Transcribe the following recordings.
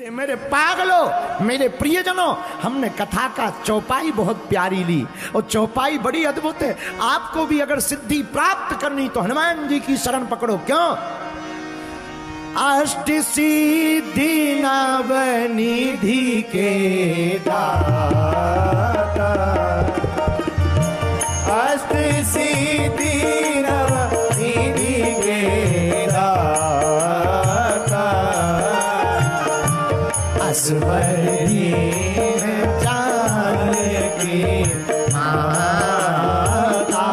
मेरे पागलों, मेरे प्रियजनों, हमने कथा का चौपाई बहुत प्यारी ली और चौपाई बड़ी अद्भुत है। आपको भी अगर सिद्धि प्राप्त करनी तो हनुमान जी की शरण पकड़ो। क्यों? अष्ट सिद्धि नवनिधि के दाता, अष्ट सिद्धि नवनिधि के दाता, असवर जानकी माता,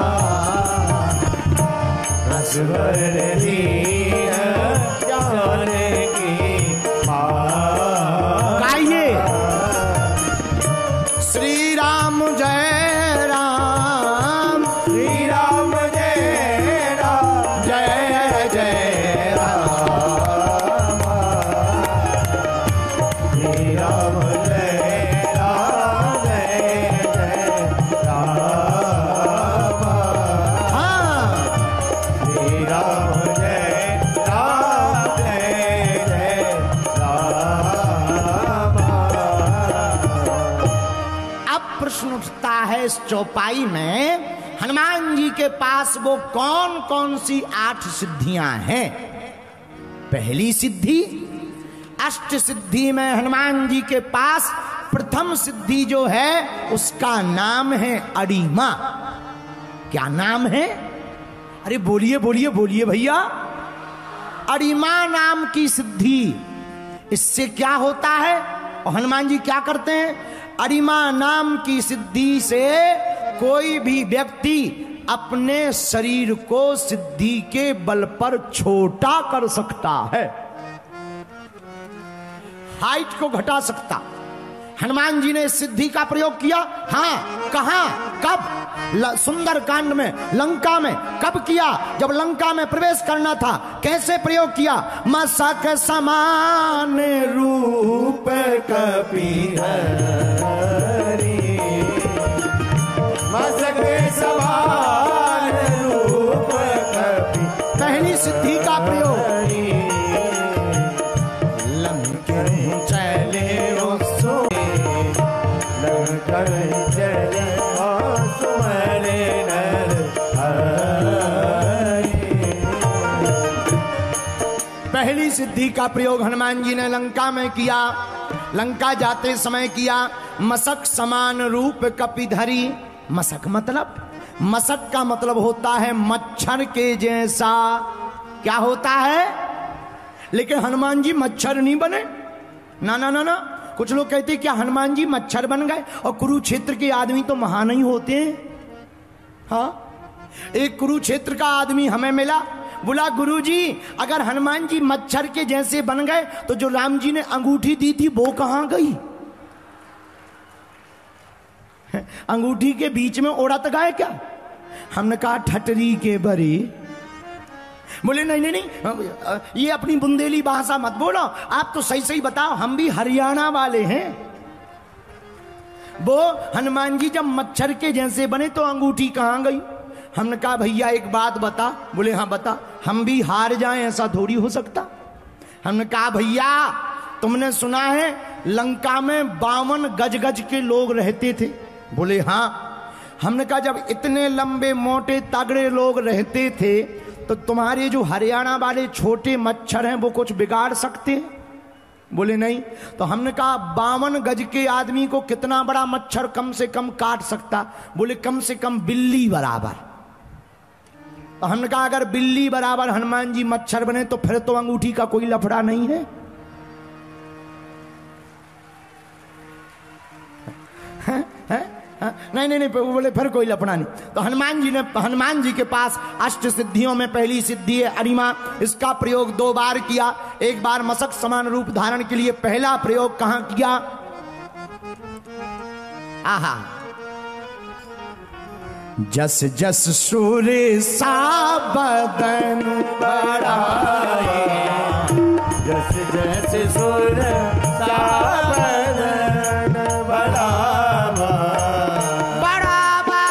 असवर गाइए श्री राम जय राम, श्री राम जय राम, जय जय राम, श्री राम जय राम, जय जय राम। हाँ, श्री राम जय राम, जय जय राम। अब प्रश्न उठता है इस चौपाई में, हनुमान जी के पास वो कौन कौन सी 8 सिद्धियां हैं? पहली सिद्धि, अष्ट सिद्धि में हनुमान जी के पास प्रथम सिद्धि जो है उसका नाम है अड़िमा। क्या नाम है? अरे बोलिए बोलिए बोलिए भैया। अड़िमा नाम की सिद्धि। इससे क्या होता है और हनुमान जी क्या करते हैं? अड़िमा नाम की सिद्धि से कोई भी व्यक्ति अपने शरीर को सिद्धि के बल पर छोटा कर सकता है, हाइट को घटा सकता। हनुमान जी ने इस सिद्धि का प्रयोग किया। हाँ, कहां, कब? सुंदर कांड में, लंका में। कब किया? जब लंका में प्रवेश करना था। कैसे प्रयोग किया? मसक समान रूप कपिहरि, मसक समान रूप कपि। पहली सिद्धि का प्रयोग। पहली सिद्धि का प्रयोग हनुमान जी ने लंका में किया। लंका जाते समय किया। मसक समान रूप कपिधरी। मसक मतलब, मसक का मतलब होता है मच्छर के जैसा। क्या होता है? लेकिन हनुमान जी मच्छर नहीं बने। ना ना ना ना। कुछ लोग कहते हैं क्या हनुमान जी मच्छर बन गए? और कुरुक्षेत्र के आदमी तो महान ही होते हैं। हाँ, एक कुरुक्षेत्र का आदमी हमें मिला, बोला गुरुजी अगर हनुमान जी मच्छर के जैसे बन गए तो जो राम जी ने अंगूठी दी थी वो कहां गई? अंगूठी के बीच में उड़त गए क्या? हमने कहा ठटरी के बरी। बोले नहीं नहीं नहीं, ये अपनी बुंदेली भाषा मत बोलो, आप तो सही सही बताओ, हम भी हरियाणा वाले हैं। वो हनुमान जी जब मच्छर के जैसे बने तो अंगूठी कहां गई? हमने कहा भैया एक बात बता। बोले हाँ बता। हम भी हार जाएं ऐसा थोड़ी हो सकता। हमने कहा भैया तुमने सुना है लंका में 52 गज गज के लोग रहते थे? बोले हाँ। हमने कहा जब इतने लंबे मोटे तगड़े लोग रहते थे तो तुम्हारे जो हरियाणा वाले छोटे मच्छर हैं वो कुछ बिगाड़ सकते हैं? बोले नहीं। तो हमने कहा 52 गज के आदमी को कितना बड़ा मच्छर कम से कम काट सकता? बोले कम से कम बिल्ली बराबर। तो हमने कहा अगर बिल्ली बराबर हनुमान जी मच्छर बने तो फिर तो अंगूठी का कोई लफड़ा नहीं है। नहीं नहीं नहीं, बोले फिर कोई लफड़ा नहीं। तो हनुमान जी के पास अष्ट सिद्धियों में पहली सिद्धि है अरिमा। इसका प्रयोग 2 बार किया। एक बार मसक समान रूप धारण के लिए पहला प्रयोग कहां किया? आहा, जस जस सूर्य सा बदन बढ़ाए, जस जस सूर्य सा बदन बढ़ावा, बढ़ावा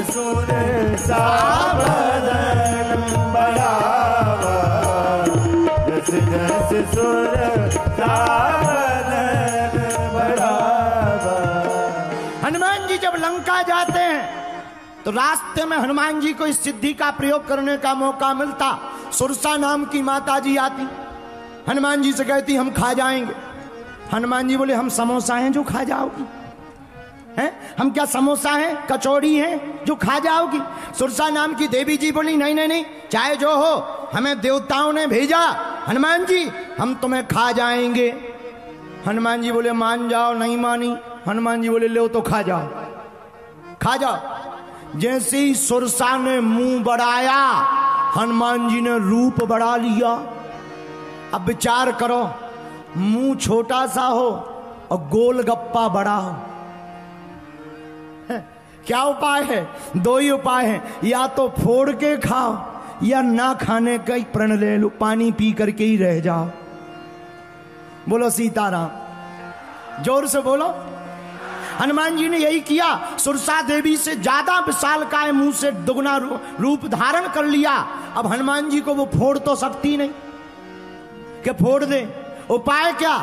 सुर सावधान बढ़ावा, जस जस सुर सावधान बढ़ावा। हनुमान जी जब लंका जाते हैं तो रास्ते में हनुमान जी को इस सिद्धि का प्रयोग करने का मौका मिलता। सुरसा नाम की माता जी आती, हनुमान जी से कहती हम खा जाएंगे। हनुमान जी बोले हम समोसा हैं जो खा जाओगी, हैं हम क्या समोसा हैं, कचौड़ी हैं जो खा जाओगी। सुरसा नाम की देवी जी बोली नहीं नहीं नहीं, चाहे जो हो, हमें देवताओं ने भेजा, हनुमान जी हम तुम्हें खा जाएंगे। हनुमान जी बोले मान जाओ, नहीं मानी। हनुमान जी बोले लो तो खा जाओ, खा जाओ। जैसे ही सुरसा ने मुंह बढ़ाया, हनुमान जी ने रूप बढ़ा लिया। अब विचार करो, मुंह छोटा सा हो और गोलगप्पा बड़ा हो, क्या उपाय है? दो ही उपाय है, या तो फोड़ के खाओ या ना खाने का ही प्रण ले लो, पानी पी करके ही रह जाओ। बोलो सीताराम, जोर से बोलो। हनुमान जी ने यही किया। सुरसा देवी से ज्यादा विशालकाय मुंह से दुगना रूप धारण कर लिया। अब हनुमान जी को वो फोड़ तो सकती नहीं कि फोड़ दे, उपाय क्या?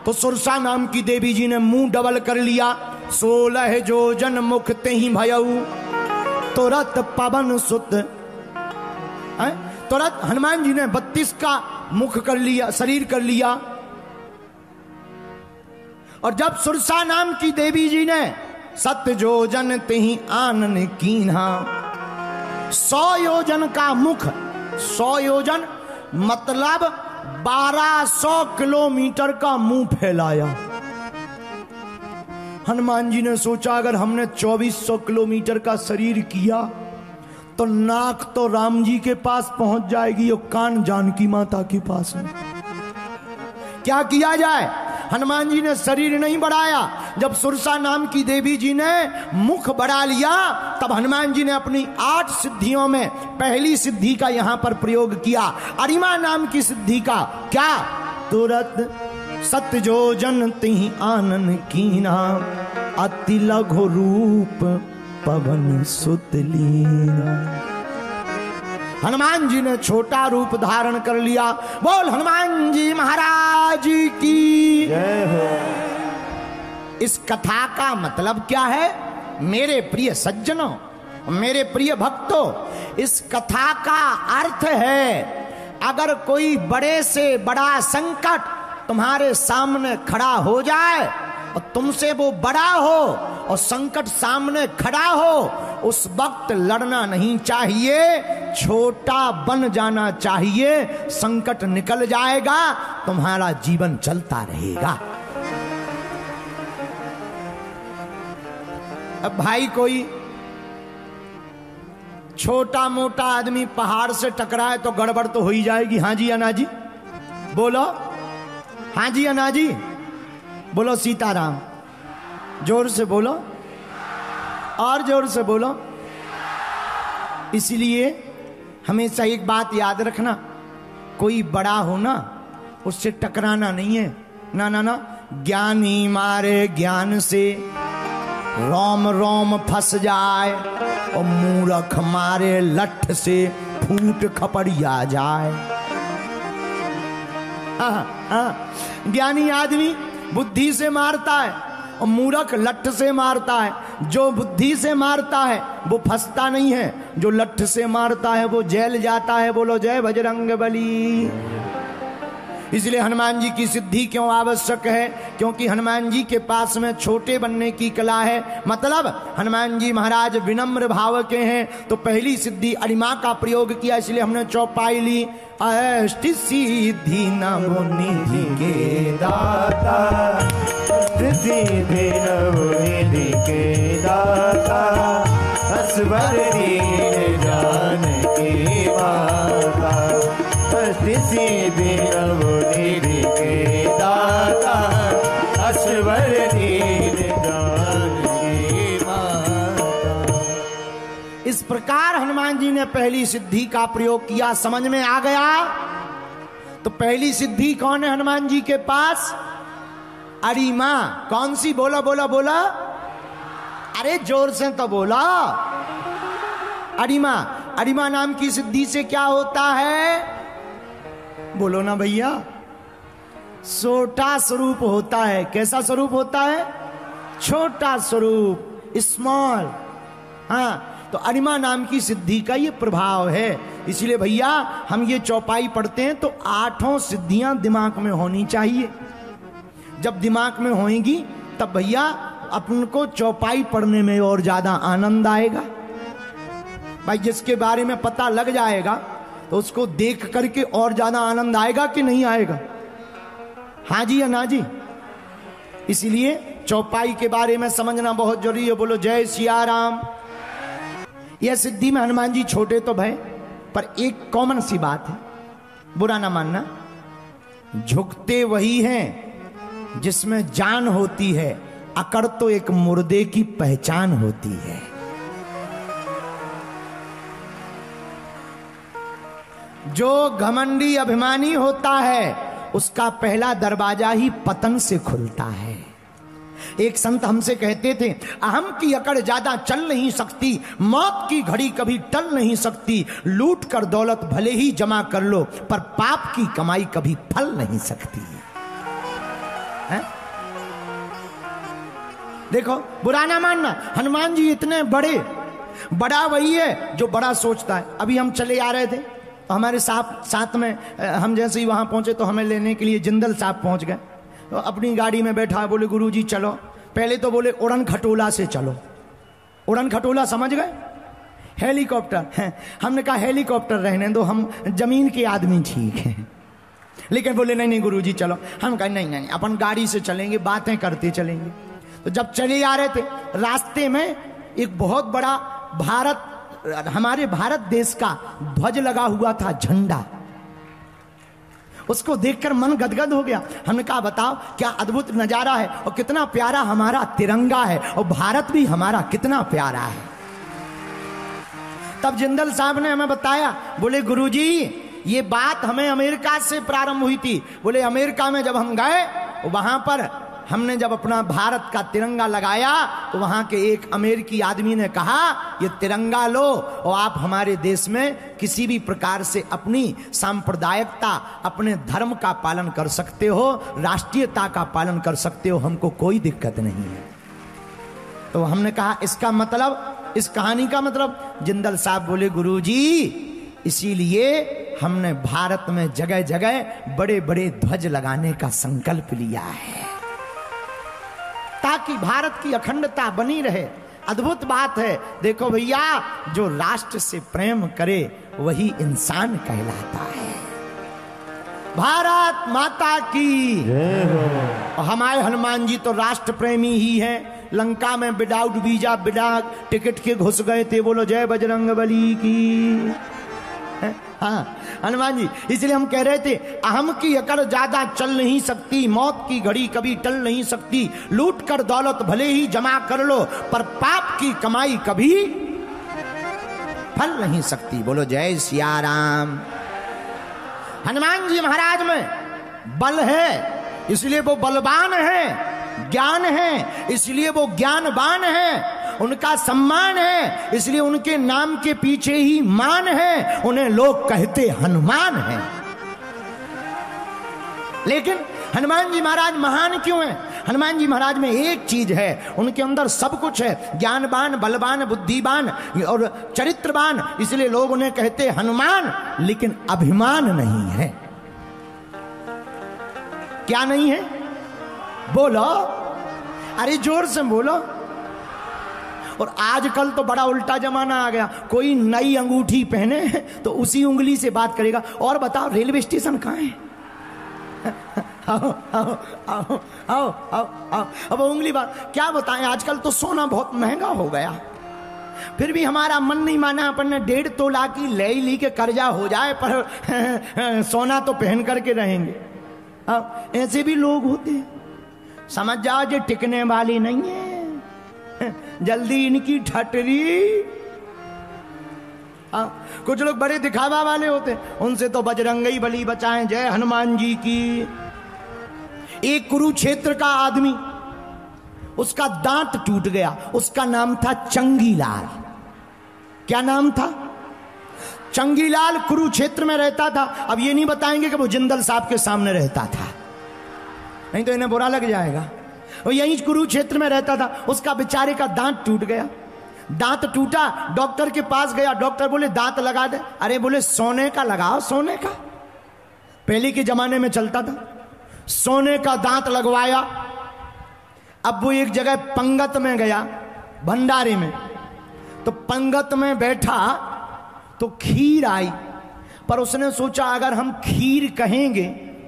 तो सुरसा नाम की देवी जी ने मुंह डबल कर लिया। 16 जोजन मुख तेहि भयऊ तुरत पवन सुत, तुरंत हनुमान जी ने 32 का मुख कर लिया, शरीर कर लिया। और जब सुरसा नाम की देवी जी ने 7 योजन तेहि आनन कीन्हा, 100 योजन का मुख, 100 योजन मतलब 1200 किलोमीटर का मुंह फैलाया। हनुमान जी ने सोचा अगर हमने 2400 किलोमीटर का शरीर किया तो नाक तो राम जी के पास पहुंच जाएगी और कान जानकी माता के पास है। क्या किया जाए? हनुमान जी ने शरीर नहीं बढ़ाया। जब सुरसा नाम की देवी जी ने मुख बढ़ा लिया, तब हनुमान जी ने अपनी 8 सिद्धियों में पहली सिद्धि का यहां पर प्रयोग किया, अरिमा नाम की सिद्धि का। क्या? तुरत 7 योजन तिहि आनन कीना, अति लघु रूप पवन सुत लीना। हनुमान जी ने छोटा रूप धारण कर लिया। बोल हनुमान जी महाराज की जय हो। इस कथा का मतलब क्या है? मेरे प्रिय सज्जनों, मेरे प्रिय भक्तों, इस कथा का अर्थ है अगर कोई बड़े से बड़ा संकट तुम्हारे सामने खड़ा हो जाए और तुमसे वो बड़ा हो और संकट सामने खड़ा हो, उस वक्त लड़ना नहीं चाहिए, छोटा बन जाना चाहिए। संकट निकल जाएगा, तुम्हारा जीवन चलता रहेगा। अब भाई कोई छोटा मोटा आदमी पहाड़ से टकराए तो गड़बड़ तो हो ही जाएगी। हाँ जी अना जी बोलो, हाँ जी अना जी बोलो, सीताराम, जोर से बोलो और जोर से बोलो। इसलिए हमेशा एक बात याद रखना, कोई बड़ा हो ना उससे टकराना नहीं है। ना ना ना, ज्ञानी मारे ज्ञान से रोम रोम फंस जाए और मूर्ख मारे लठ से फूट खपड़िया जाए। ज्ञानी आदमी बुद्धि से मारता है और मूर्ख लठ से मारता है। जो बुद्धि से मारता है वो फंसता नहीं है, जो लठ से मारता है वो जेल जाता है। बोलो जय बजरंग बली। इसलिए हनुमान जी की सिद्धि क्यों आवश्यक है? क्योंकि हनुमान जी के पास में छोटे बनने की कला है। मतलब हनुमान जी महाराज विनम्र भाव के हैं। तो पहली सिद्धि अरिमा का प्रयोग किया, इसलिए हमने चौपाई ली। अष्ट सिद्धि नमो निधि के दाता, सिद्धि नमो निधि के दाता, असवर दीन जानकी माता। सिद्धि नमो निधि के दाता, असवर दीन जानकी माता। इस प्रकार हनुमान जी ने पहली सिद्धि का प्रयोग किया। समझ में आ गया? तो पहली सिद्धि कौन है हनुमान जी के पास? अरिमा। कौन सी? बोला बोला बोला, अरे जोर से तो बोला। अरिमा, अरिमा नाम की सिद्धि से क्या होता है? बोलो ना भैया, छोटा स्वरूप होता है। कैसा स्वरूप होता है? छोटा स्वरूप, स्मॉल। हाँ, तो अरिमा नाम की सिद्धि का ये प्रभाव है। इसलिए भैया हम ये चौपाई पढ़ते हैं तो 8 सिद्धियां दिमाग में होनी चाहिए। जब दिमाग में होंगी तब भैया अपन को चौपाई पढ़ने में और ज्यादा आनंद आएगा। भाई जिसके बारे में पता लग जाएगा तो उसको देख करके और ज्यादा आनंद आएगा कि नहीं आएगा? हाँ जी या ना जी? इसलिए चौपाई के बारे में समझना बहुत जरूरी है। बोलो जय सिया राम। यह सिद्धि में हनुमान जी छोटे तो भय, पर एक कॉमन सी बात है, बुरा ना मानना, झुकते वही हैं जिसमें जान होती है, अकड़ तो एक मुर्दे की पहचान होती है। जो घमंडी अभिमानी होता है उसका पहला दरवाजा ही पतन से खुलता है। एक संत हमसे कहते थे, अहम की अकड़ ज्यादा चल नहीं सकती, मौत की घड़ी कभी टल नहीं सकती, लूट कर दौलत भले ही जमा कर लो पर पाप की कमाई कभी फल नहीं सकती है? देखो बुरा ना मानना, हनुमान जी इतने बड़े, बड़ा वही है जो बड़ा सोचता है। अभी हम चले आ रहे थे तो हमारे साथ में हम जैसे ही वहां पहुंचे तो हमें लेने के लिए जिंदल साहब पहुंच गए। तो अपनी गाड़ी में बैठा, बोले गुरुजी चलो। पहले तो बोले उड़न खटोला से चलो। उड़न खटोला समझ गए? हेलीकॉप्टर है। हमने कहा हेलीकॉप्टर रहने दो, हम जमीन के आदमी ठीक हैं। लेकिन बोले नहीं नहीं गुरुजी चलो। हम कहा नहीं नहीं, अपन गाड़ी से चलेंगे, बातें करते चलेंगे। तो जब चले आ रहे थे, रास्ते में एक बहुत बड़ा हमारे भारत देश का ध्वज लगा हुआ था, झंडा। उसको देखकर मन गदगद हो गया। हमने कहा बताओ क्या अद्भुत नजारा है और कितना प्यारा हमारा तिरंगा है और भारत भी हमारा कितना प्यारा है। तब जिंदल साहब ने हमें बताया, बोले गुरुजी ये बात हमें अमेरिका से प्रारंभ हुई थी। बोले अमेरिका में जब हम गए, वहां पर हमने जब अपना भारत का तिरंगा लगाया तो वहां के एक अमेरिकी आदमी ने कहा ये तिरंगा लो और आप हमारे देश में किसी भी प्रकार से अपनी सांप्रदायिकता, अपने धर्म का पालन कर सकते हो, राष्ट्रीयता का पालन कर सकते हो, हमको कोई दिक्कत नहीं है। तो हमने कहा इसका मतलब, इस कहानी का मतलब? जिंदल साहब बोले गुरुजी इसीलिए हमने भारत में जगह जगह बड़े बड़े ध्वज लगाने का संकल्प लिया है ताकि भारत की अखंडता बनी रहे। अद्भुत बात है। देखो भैया, जो राष्ट्र से प्रेम करे वही इंसान कहलाता है। भारत माता की जय। हमारे हनुमान जी तो राष्ट्र प्रेमी ही हैं। लंका में विदाउट वीजा, बिना टिकट के घुस गए थे। बोलो जय बजरंगबली की। हाँ हनुमान जी, इसलिए हम कह रहे थे अहम की अकड़ ज्यादा चल नहीं सकती, मौत की घड़ी कभी टल नहीं सकती, लूट कर दौलत भले ही जमा कर लो पर पाप की कमाई कभी फल नहीं सकती। बोलो जय सिया राम। हनुमान जी महाराज में बल है इसलिए वो बलवान है, ज्ञान है इसलिए वो ज्ञानवान है, उनका सम्मान है इसलिए उनके नाम के पीछे ही मान है, उन्हें लोग कहते हनुमान हैं। लेकिन हनुमान जी महाराज महान क्यों हैं? हनुमान जी महाराज में एक चीज है, उनके अंदर सब कुछ है, ज्ञानवान, बलवान, बुद्धिवान और चरित्रवान, इसलिए लोग उन्हें कहते हनुमान। लेकिन अभिमान नहीं है। क्या नहीं है? बोलो, अरे जोर से बोलो। और आजकल तो बड़ा उल्टा जमाना आ गया, कोई नई अंगूठी पहने तो उसी उंगली से बात करेगा। और बताओ रेलवे स्टेशन कहाँ है? आओ आओ आओ आओ आओ आओ। अब उंगली बात क्या बताएं, आजकल तो सोना बहुत महंगा हो गया। फिर भी हमारा मन नहीं माना, अपन ने 1.5 तोला की ले ली के कर्जा हो जाए पर सोना तो पहन करके रहेंगे। ऐसे भी लोग होते हैं, समझ जाओ जो टिकने वाली नहीं है, जल्दी इनकी ठटरी। कुछ लोग बड़े दिखावा वाले होते, उनसे तो बजरंगी बली बचाएं। जय हनुमान जी की। एक कुरुक्षेत्र का आदमी, उसका दांत टूट गया, उसका नाम था चंगीलाल। क्या नाम था? चंगीलाल कुरुक्षेत्र में रहता था। अब ये नहीं बताएंगे कि वो जिंदल साहब के सामने रहता था, नहीं तो इन्हें बुरा लग जाएगा। वो यहीं कुरुक्षेत्र में रहता था। उसका बेचारे का दांत टूट गया। दांत टूटा, डॉक्टर के पास गया। डॉक्टर बोले दांत लगा दे। अरे बोले सोने का लगाओ, सोने का, पहले के जमाने में चलता था। सोने का दांत लगवाया। अब वो एक जगह पंगत में गया, भंडारे में, तो पंगत में बैठा तो खीर आई, पर उसने सोचा अगर हम खीर कहेंगे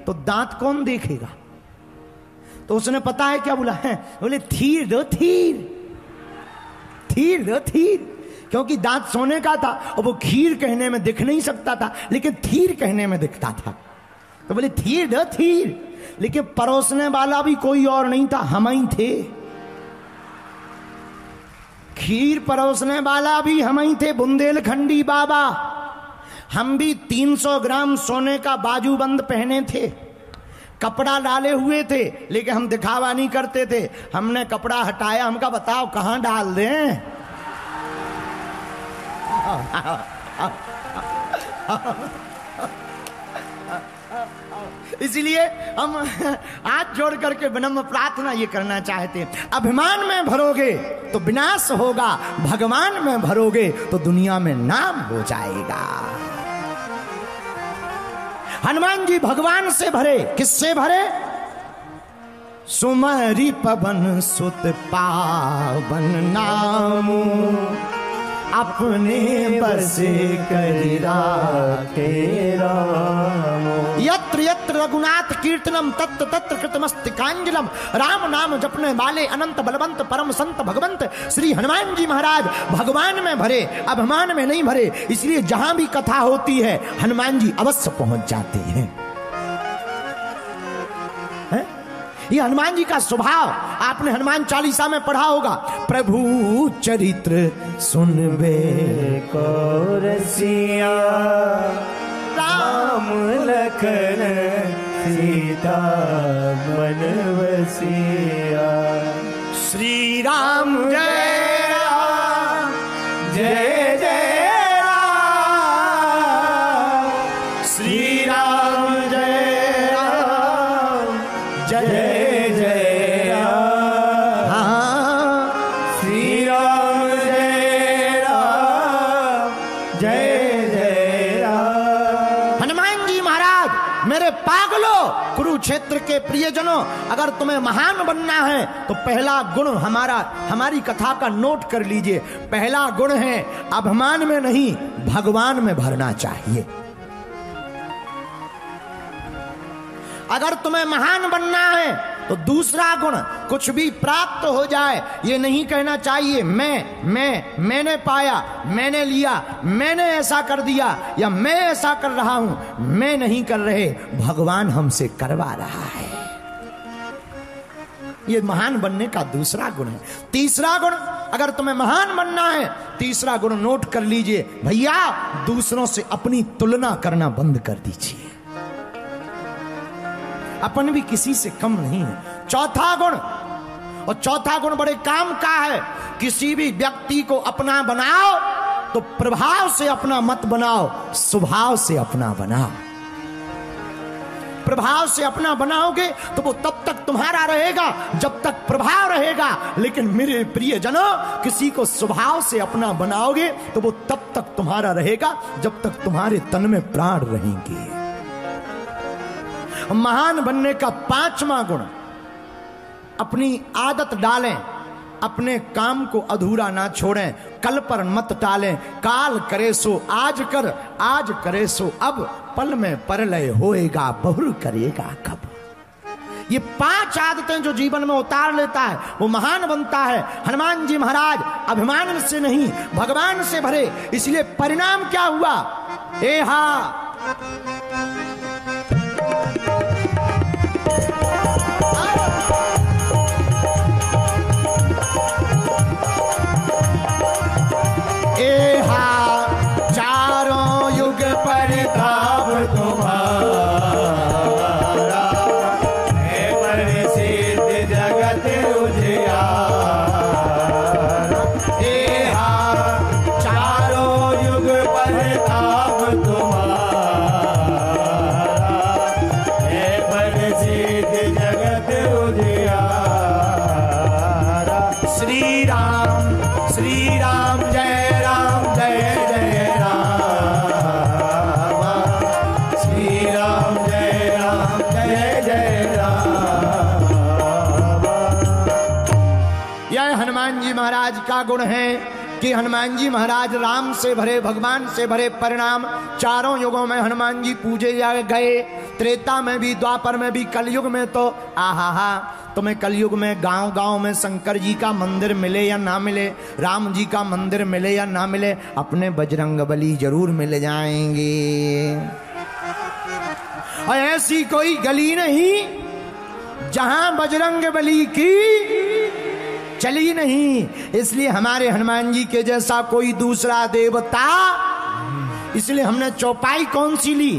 तो दांत कौन देखेगा, तो उसने पता है क्या बोला है? बोले थीर दो, थीर, थीर दो, थीर, क्योंकि दांत सोने का था और वो खीर कहने में दिख नहीं सकता था, लेकिन थीर कहने में दिखता था। तो बोले थीर दो, थीर। लेकिन परोसने वाला भी कोई और नहीं था, हम ही थे। खीर परोसने वाला भी हम ही थे, बुंदेलखंडी बाबा। हम भी 300 ग्राम सोने का बाजूबंद पहने थे, कपड़ा डाले हुए थे, लेकिन हम दिखावा नहीं करते थे। हमने कपड़ा हटाया, हमका बताओ कहां डाल दें? इसलिए हम हाथ जोड़ करके विनम्र प्रार्थना ये करना चाहते हैं, अभिमान में भरोगे तो विनाश होगा, भगवान में भरोगे तो दुनिया में नाम हो जाएगा। हनुमान जी भगवान से भरे। किससे भरे? सुमरि पवन सुत पावन नामु, अपने बसे करि राखे राम। यत्र यत्र रघुनाथ कीर्तनम तत्र तत्र कृतमस्तकांजलम। राम नाम जपने वाले अनंत बलवंत परम संत भगवंत श्री हनुमान जी महाराज भगवान में भरे, अभिमान में नहीं भरे। इसलिए जहां भी कथा होती है हनुमान जी अवश्य पहुंच जाते हैं। ये हनुमान जी का स्वभाव आपने हनुमान चालीसा में पढ़ा होगा। प्रभु चरित्र सुनबे को रसिया, राम लखन सीता मन बसिया। श्री राम जय राम, जय जय राम। श्री राम जय राम, जय कुरुक्षेत्र के प्रियजनों। अगर तुम्हें महान बनना है तो पहला गुण हमारी कथा का नोट कर लीजिए। पहला गुण है अभिमान में नहीं, भगवान में भरना चाहिए। अगर तुम्हें महान बनना है तो दूसरा गुण, कुछ भी प्राप्त हो जाए ये नहीं कहना चाहिए मैंने पाया, मैंने लिया, मैंने ऐसा कर दिया या मैं ऐसा कर रहा हूं। मैं नहीं कर रहे, भगवान हमसे करवा रहा है। ये महान बनने का दूसरा गुण है। तीसरा गुण, अगर तुम्हें महान बनना है, तीसरा गुण नोट कर लीजिए भैया, दूसरों से अपनी तुलना करना बंद कर दीजिए। अपन भी किसी से कम नहीं है। चौथा गुण, और चौथा गुण बड़े काम का है, किसी भी व्यक्ति को अपना बनाओ तो प्रभाव से अपना मत बनाओ, स्वभाव से अपना बनाओ। प्रभाव से अपना बनाओगे तो वो तब तक तुम्हारा रहेगा जब तक प्रभाव रहेगा। लेकिन मेरे प्रियजनों, किसी को स्वभाव से अपना बनाओगे तो वो तब तक तुम्हारा रहेगा जब तक तुम्हारे तन में प्राण रहेंगे। महान बनने का पांचवा गुण, अपनी आदत डालें, अपने काम को अधूरा ना छोड़ें, कल पर मत टालें। काल करे सो आज कर, आज करे सो अब, पल में परलय होएगा, बहुर करेगा कब। ये 5 आदतें जो जीवन में उतार लेता है वो महान बनता है। हनुमान जी महाराज अभिमान से नहीं, भगवान से भरे। इसलिए परिणाम क्या हुआ? चारों युग परिताप तुम्हारा, है प्रसिद्ध जगत उजियारा। चारों ऐसा गुण है कि हनुमान जी महाराज राम से भरे, भगवान से भरे परिणाम चारों युगों में हनुमान जी पूजे गए। त्रेता में भी, द्वापर में भी, कलयुग में तो आहा, तुम्हें कलयुग में गांव गांव में शंकर जी का मंदिर मिले या ना मिले, राम जी का मंदिर मिले या ना मिले, अपने बजरंगबली जरूर मिल जाएंगे। और ऐसी कोई गली नहीं जहां बजरंगबली की चली नहीं। इसलिए हमारे हनुमान जी के जैसा कोई दूसरा देवता, इसलिए हमने चौपाई कौन सी ली?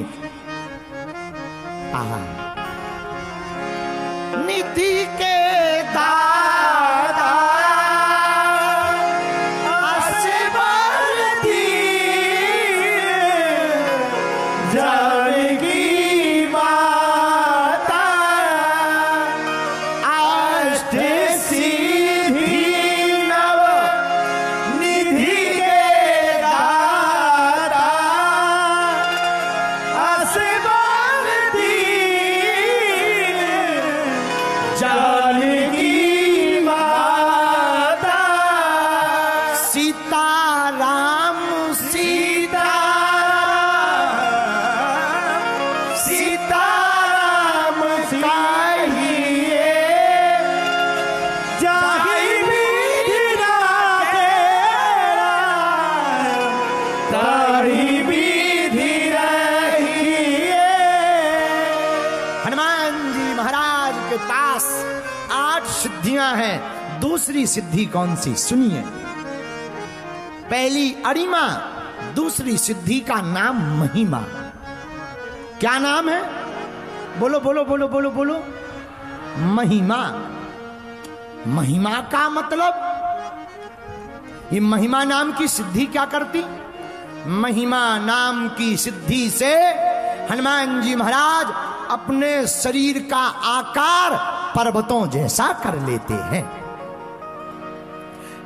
निधि के दादा हैं। दूसरी सिद्धि कौन सी? सुनिए। पहली अरिमा, दूसरी सिद्धि का नाम महिमा। क्या नाम है? बोलो बोलो बोलो बोलो बोलो। महिमा। महिमा का मतलब, ये महिमा नाम की सिद्धि क्या करती? महिमा नाम की सिद्धि से हनुमान जी महाराज अपने शरीर का आकार पर्वतों जैसा कर लेते हैं।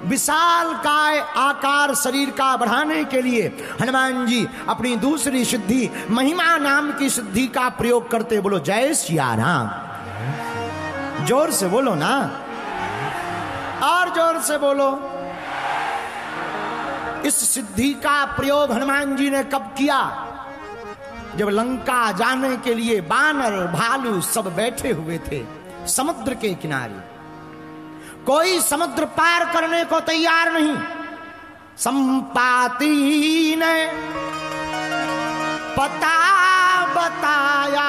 विशाल काय आकार शरीर का बढ़ाने के लिए हनुमान जी अपनी दूसरी सिद्धि महिमा नाम की सिद्धि का प्रयोग करते। बोलो जय सिया राम। जोर से बोलो ना, और जोर से बोलो। इस सिद्धि का प्रयोग हनुमान जी ने कब किया? जब लंका जाने के लिए बानर भालू सब बैठे हुए थे समुद्र के किनारे। कोई समुद्र पार करने को तैयार नहीं। संपाति ने पता बताया,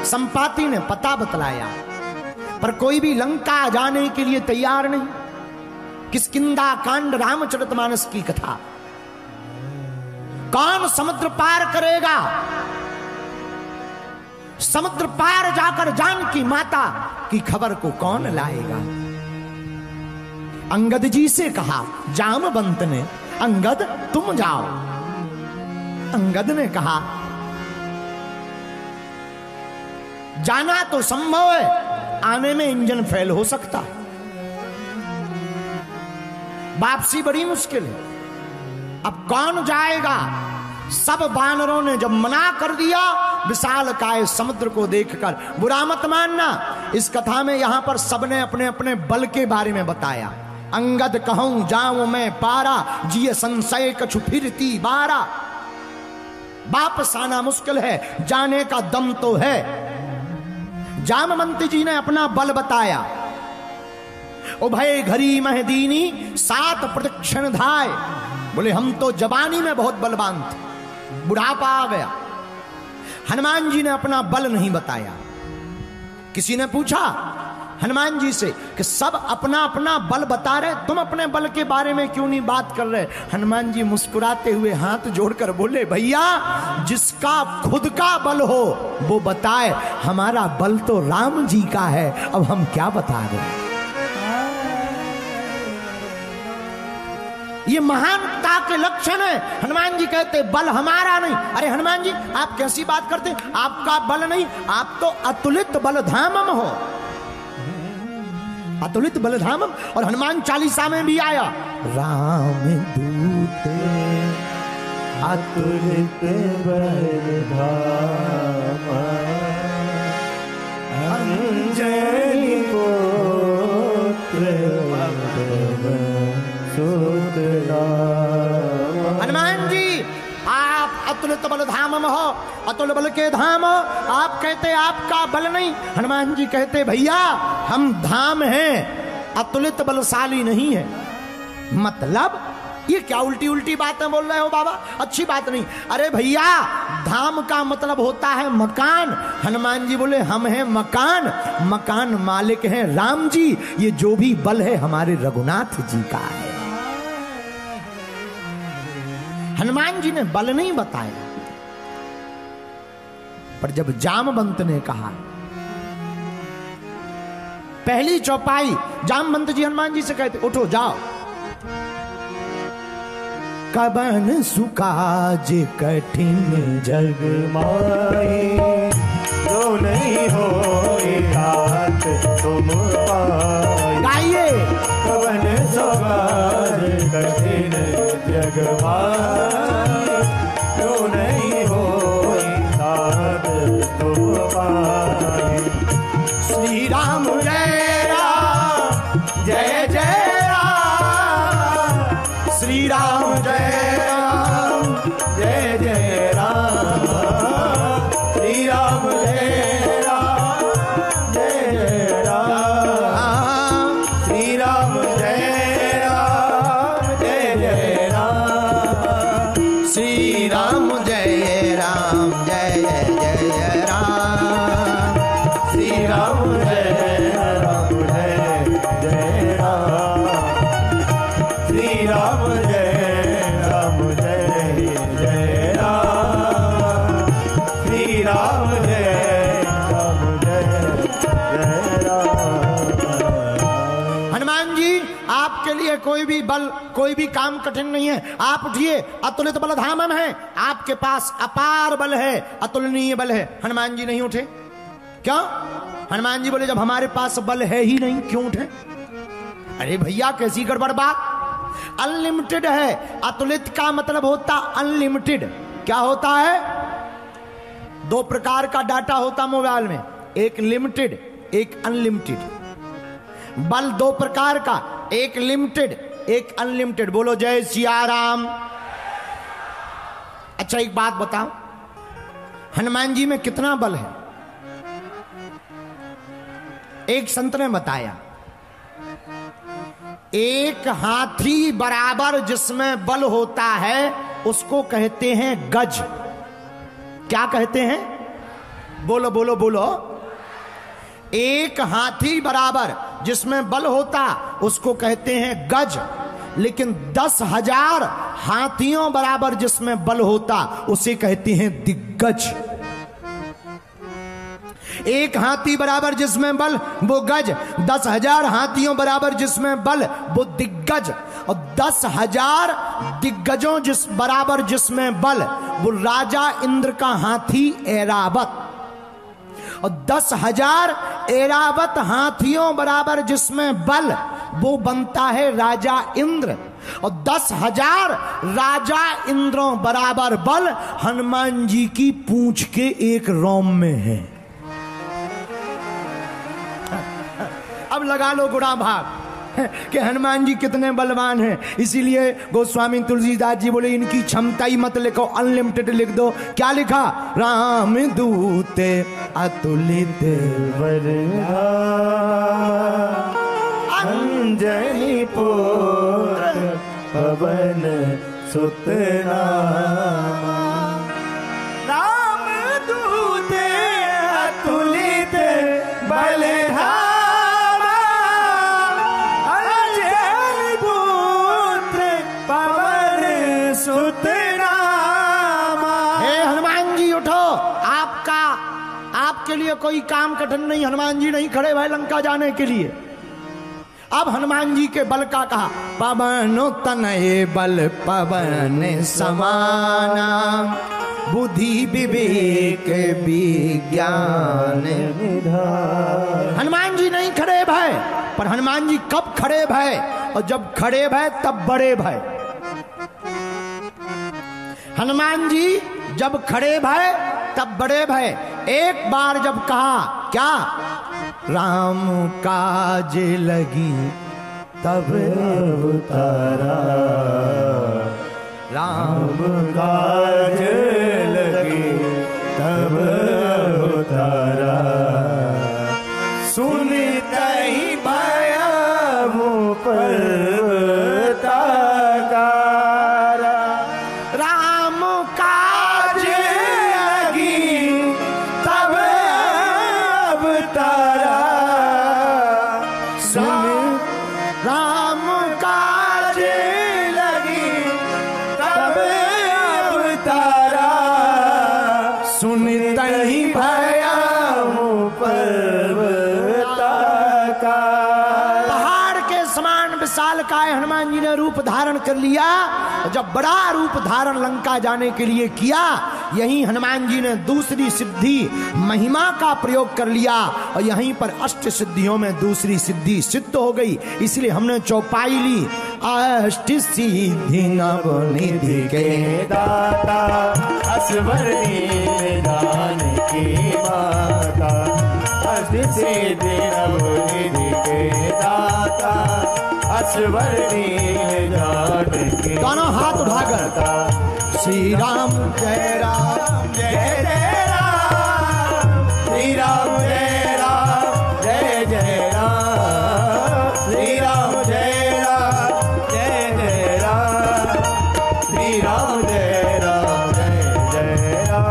संपाति ने पता बतलाया, पर कोई भी लंका जाने के लिए तैयार नहीं। किष्किंधा कांड रामचरितमानस की कथा। कौन समुद्र पार करेगा? समुद्र पार जाकर जानकी माता की खबर को कौन लाएगा? अंगद जी से कहा जामवंत ने, अंगद तुम जाओ। अंगद ने कहा जाना तो संभव है, आने में इंजन फेल हो सकता है, वापसी बड़ी मुश्किल है। अब कौन जाएगा? सब बानरों ने जब मना कर दिया, विशालकाय समुद्र को देखकर, बुरा मत मानना, इस कथा में यहां पर सबने अपने अपने बल के बारे में बताया। अंगद कहूं जाऊं मैं पारा, जिये संशय कछु फिरती बारा। वापस आना मुश्किल है, जाने का दम तो है। जामवंत जी ने अपना बल बताया। उभय घरी महदीनी 7 प्रदक्षिण धाय। बोले हम तो जवानी में बहुत बलवान थे, बुढ़ापा आ गया। हनुमान जी ने अपना बल नहीं बताया। किसी ने पूछा हनुमान जी से कि सब अपना अपना बल बता रहे, तुम अपने बल के बारे में क्यों नहीं बात कर रहे? हनुमान जी मुस्कुराते हुए हाथ जोड़कर बोले भैया जिसका खुद का बल हो वो बताए, हमारा बल तो राम जी का है, अब हम क्या बता रहे हैं? ये महानता के लक्षण है। हनुमान जी कहते बल हमारा नहीं। अरे हनुमान जी आप कैसी बात करते? आपका बल नहीं, आप तो अतुलित बलधामम हो, अतुलित बलधामम। और हनुमान चालीसा में भी आया, राम दूत अतुलित बलधाम, अंजनी पुत्र हनुमान जी आप अतुलित बल धाम में हो, अतुल बल के धाम हो। आप कहते आपका बल नहीं, हनुमान जी कहते भैया हम धाम हैं, अतुलित बलशाली नहीं है। मतलब ये क्या उल्टी उल्टी बातें बोल रहे हो बाबा, अच्छी बात नहीं। अरे भैया धाम का मतलब होता है मकान। हनुमान जी बोले हम हैं मकान, मकान मालिक हैं राम जी, ये जो भी बल है हमारे रघुनाथ जी का है। हनुमान जी ने बल नहीं बताया, पर जब जामवंत ने कहा, पहली चौपाई जामवंत जी हनुमान जी से कहते उठो जाओ। कबन सुकाज कठिन जग माए, जो नहीं हो हाथ तुम पाए। गाइए कबन सुकाज कठिन जग माए, जो नहीं हो हाथ तुम पाए। श्री राम जय राम जय जय राम, श्री राम जय राम जय जय राम, श्री राम जय राम जय जय राम, श्री राम जय राम जय जय राम, श्री राम जय राम जय जय राम, श्री राम जय राम जय जय राम, श्री राम जय राम जय जय राम, श्री राम जय राम जय जय राम। हनुमान जी आपके लिए कोई भी बल कोई भी काम कठिन नहीं है। आप उठिए, अतुलित बल धाम में है, आपके पास अपार बल है, अतुलनीय बल है। हनुमान जी नहीं उठे, क्यों? हनुमान जी बोले जब हमारे पास बल है ही नहीं क्यों उठे? अरे भैया कैसी गड़बड़ बात। अनलिमिटेड है, अतुलित का मतलब होता अनलिमिटेड। क्या होता है? दो प्रकार का डाटा होता मोबाइल में, एक लिमिटेड एक अनलिमिटेड। बल दो प्रकार का, एक लिमिटेड एक अनलिमिटेड। बोलो जय सिया राम। अच्छा एक बात बताओ, हनुमान जी में कितना बल है? एक संत ने बताया, एक हाथी बराबर जिसमें बल होता है उसको कहते हैं गज। क्या कहते हैं? बोलो बोलो बोलो। एक हाथी बराबर जिसमें बल होता उसको कहते हैं गज, लेकिन 10,000 हाथियों बराबर जिसमें बल होता उसे कहते हैं दिग्गज। एक हाथी बराबर जिसमें बल वो गज, 10,000 हाथियों बराबर जिसमें बल वो दिग्गज, और 10,000 दिग्गजों जिस बराबर जिसमें बल वो राजा इंद्र का हाथी ऐरावत, और 10,000 ऐरावत हाथियों बराबर जिसमें बल वो बनता है राजा इंद्र, और 10,000 राजा इंद्रों बराबर बल हनुमान जी की पूंछ के एक रोम में है। अब लगा लो गुड़ा भाग कि हनुमान जी कितने बलवान हैं। इसीलिए गोस्वामी तुलसीदास जी बोले इनकी क्षमता ही मत लिखो, अनलिमिटेड लिख दो। क्या लिखा? राम दूत अतुलित वरदान, अंजनी पुत्र पवन सुत नामा। राम दूत अतुलित बलधामा, अंजनी पुत्र पवन सुत नामा। हे हनुमान जी उठो, आपके लिए कोई काम कठिन नहीं। हनुमान जी नहीं खड़े भाई लंका जाने के लिए। अब हनुमान जी के बल का कहा, पवनो तनये बल पवन समाना, बुद्धि विवेक विज्ञान निधान। हनुमान जी नहीं खड़े भय, पर हनुमान जी कब खड़े भय? और जब खड़े भय तब बड़े भय। हनुमान जी जब खड़े भय तब बड़े भय। एक बार जब कहा क्या? राम काज लगी तब उतारा, राम काज लगी तब उतारा। सुनता ही भया मुँह पर ताकारा, राम काज लगी तब उतारा। सुन राम काज लगी तब उतारा। सुनता ही भया मुँह पर ताकारा। पहाड़ के समान विशालकाय हनुमान जी ने रूप धारण कर लिया। जब बड़ा रूप धारण लंका जाने के लिए किया, यहीं हनुमान जी ने दूसरी सिद्धि महिमा का प्रयोग कर लिया और यहीं पर अष्ट सिद्धियों में दूसरी सिद्धि सिद्ध हो गई। इसलिए हमने चौपाई ली, अष्ट सिद्धि नव निधि के दाता असवर दान की माता। अष्ट सिद्धि नव निधि के दाता असवर दान की। दोनों हाथ उठाकर श्री राम जय राम जय जय राम, श्री राम जय राम जय जय राम। श्री राम जय राम जय जय राम। श्री राम जय राम जय जय राम।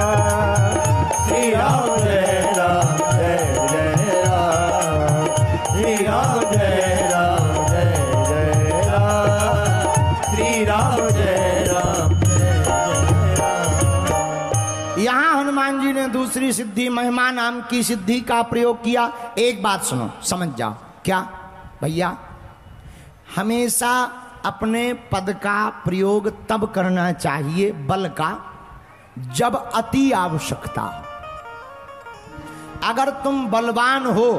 श्री राम जय राम जय जय राम। श्री राम जय राम जय जय राम। श्री राम जय राम जय जय राम। यहां हनुमान जी ने दूसरी सिद्धि महिमा नाम की सिद्धि का प्रयोग किया। एक बात सुनो, समझ जाओ। क्या भैया, हमेशा अपने पद का प्रयोग तब करना चाहिए, बल का, जब अति आवश्यकता। अगर तुम बलवान हो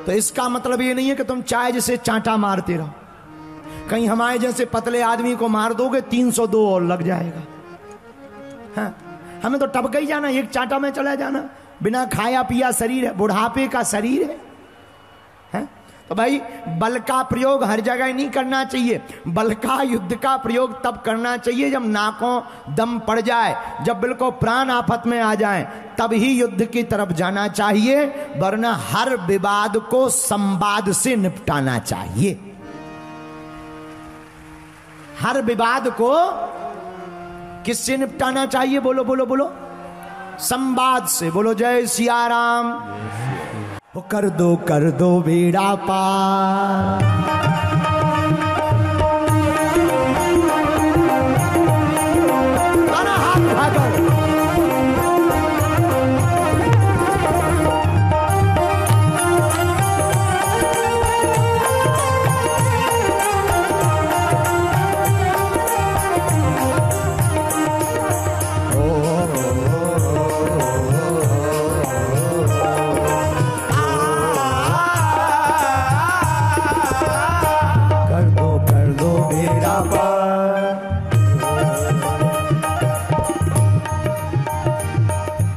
तो इसका मतलब ये नहीं है कि तुम चाहे जैसे चांटा मारते रहो। कहीं हमारे जैसे पतले आदमी को मार दोगे 302 और लग जाएगा। हाँ, हमें तो टपक ही जाना, एक चांटा में चला जाना। बिना खाया पिया शरीर है, बुढ़ापे का शरीर है। तो भाई बल का प्रयोग हर जगह नहीं करना चाहिए। बल का युद्ध का प्रयोग तब करना चाहिए जब नाकों दम पड़ जाए, जब बिल्कुल प्राण आफत में आ जाए, तब ही युद्ध की तरफ जाना चाहिए। वरना हर विवाद को संवाद से निपटाना चाहिए। हर विवाद को किससे निपटाना चाहिए? बोलो बोलो बोलो, संवाद से। बोलो जय सिया राम। कर दो बेड़ा पार। हाथ उठाकर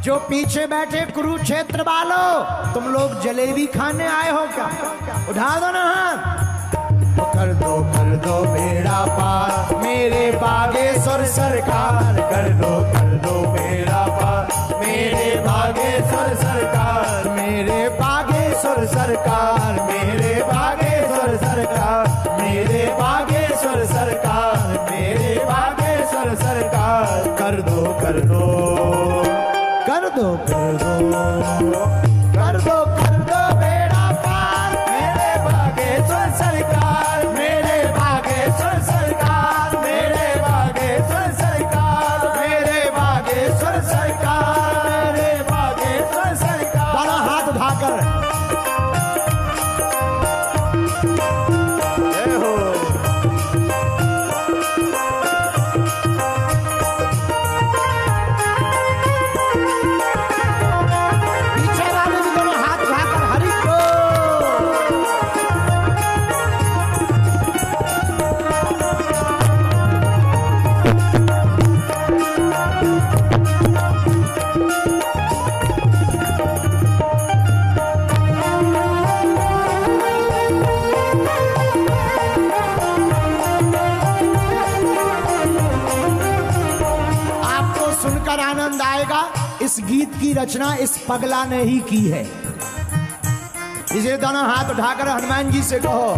जो पीछे बैठे कुरुक्षेत्र वालों, तुम लोग जलेबी खाने आए हो क्या? उठा दो ना हाथ। कर दो बेड़ा पार मेरे बागेश्वर सरकार। कर दो बेड़ा पार मेरे बागेश्वर सरकार। मेरे बागेश्वर सरकार। मेरे बागेश्वर सरकार। मेरे बागेश्वर सरकार। मेरे बागेश्वर सरकार। कर दो कर दो बेड़ा पार मेरे बागेश्वर सरकार। मेरे बागेश्वर सरकार। मेरे बागेश्वर सरकार। मेरे बागेश्वर सरकार। मेरे सुनकर आनंद आएगा। इस गीत की रचना इस पगला ने ही की है। इसे दोनों हाथ उठाकर हनुमान जी से कहो,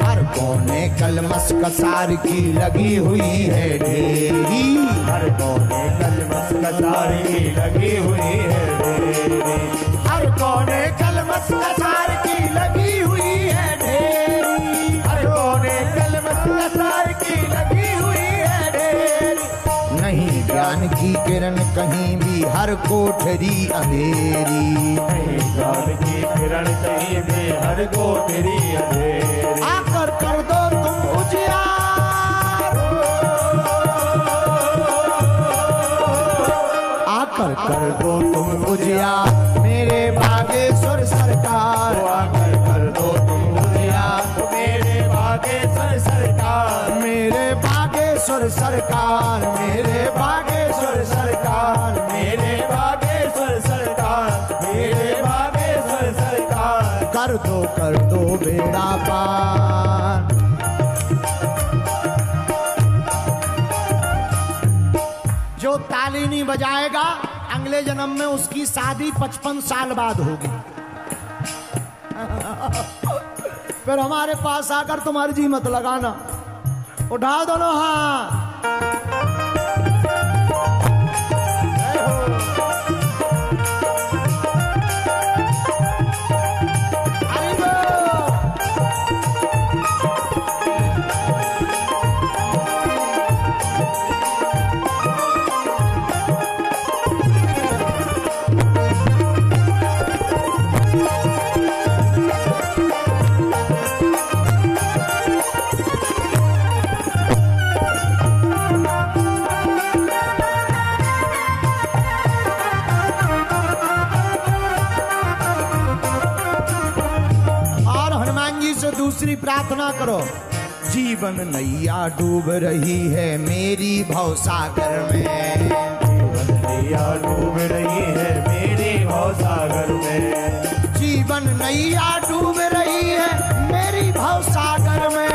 हर कोने कलमस कसार की लगी हुई है ढेरी, हर कोने कलमस कसार की लगी हुई है ढेरी, हर कोने कलमस कसार की लगी हुई है ढेरी, हर कोने कलमस कसार की लगी हुई है ढेरी। नहीं ज्ञान की किरण कहीं भी, हर कोठरी अंधेरी, नहीं ज्ञान की किरण कहीं भी, हर कोठरी अंधेरी। आकर कर दो तुम उजियार, आकर कर दो तुम उजियार मेरे बागेश्वर सरकार, आकर कर दो तुम उजियार मेरे बागेश्वर सरकार, मेरे बागेश्वर सरकार, मेरे बागेश्वर सरकार, मेरे बागेश्वर सरकार, मेरे बागेश्वर सरकार। कर दो बेड़ा पार। जो ताली नहीं बजाएगा अगले जन्म में उसकी शादी 55 साल बाद होगी। फिर हमारे पास आकर तुम्हारी जी मत लगाना, उठाओ दोनों हाथ। दूसरी प्रार्थना करो, जीवन नैया डूब रही है मेरी भवसागर में, जीवन नैया डूब रही है मेरी भवसागर में, जीवन नैया डूब रही है मेरी भवसागर में,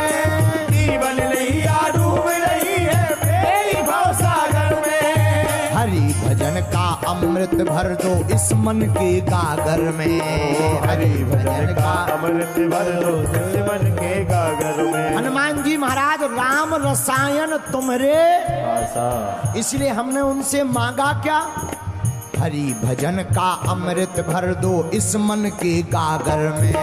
जीवन नैया डूब रही है मेरी भवसागर में। हरि भजन का अमृत भर दो इस मन के गागर में, हरि भजन का अमृत भर दो इस मन के गागर में। हनुमान जी महाराज राम रसायन तुम्हारे आशा, इसलिए हमने उनसे मांगा क्या, हरि भजन का अमृत भर दो इस मन के गागर में,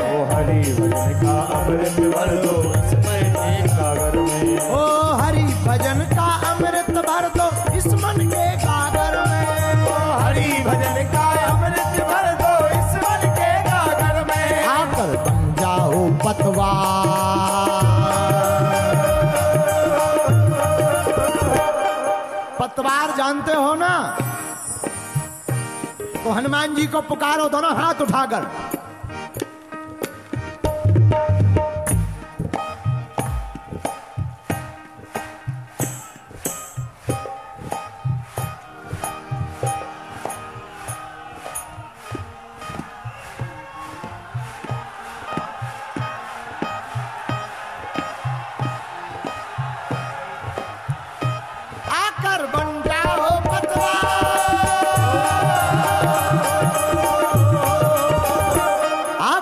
ओ हरि भजन का अमृत भर दो इस मन के गागर में, ओ हरि भजन का अमृत भर दो इस मन के गागर में, ओ हरि भजन का अमृत भर दो इस मन के गागर में। आकर बन जाओ पतवार, पतवार जानते हो ना, तो हनुमान जी को पुकारो दोनों हाथ उठाकर।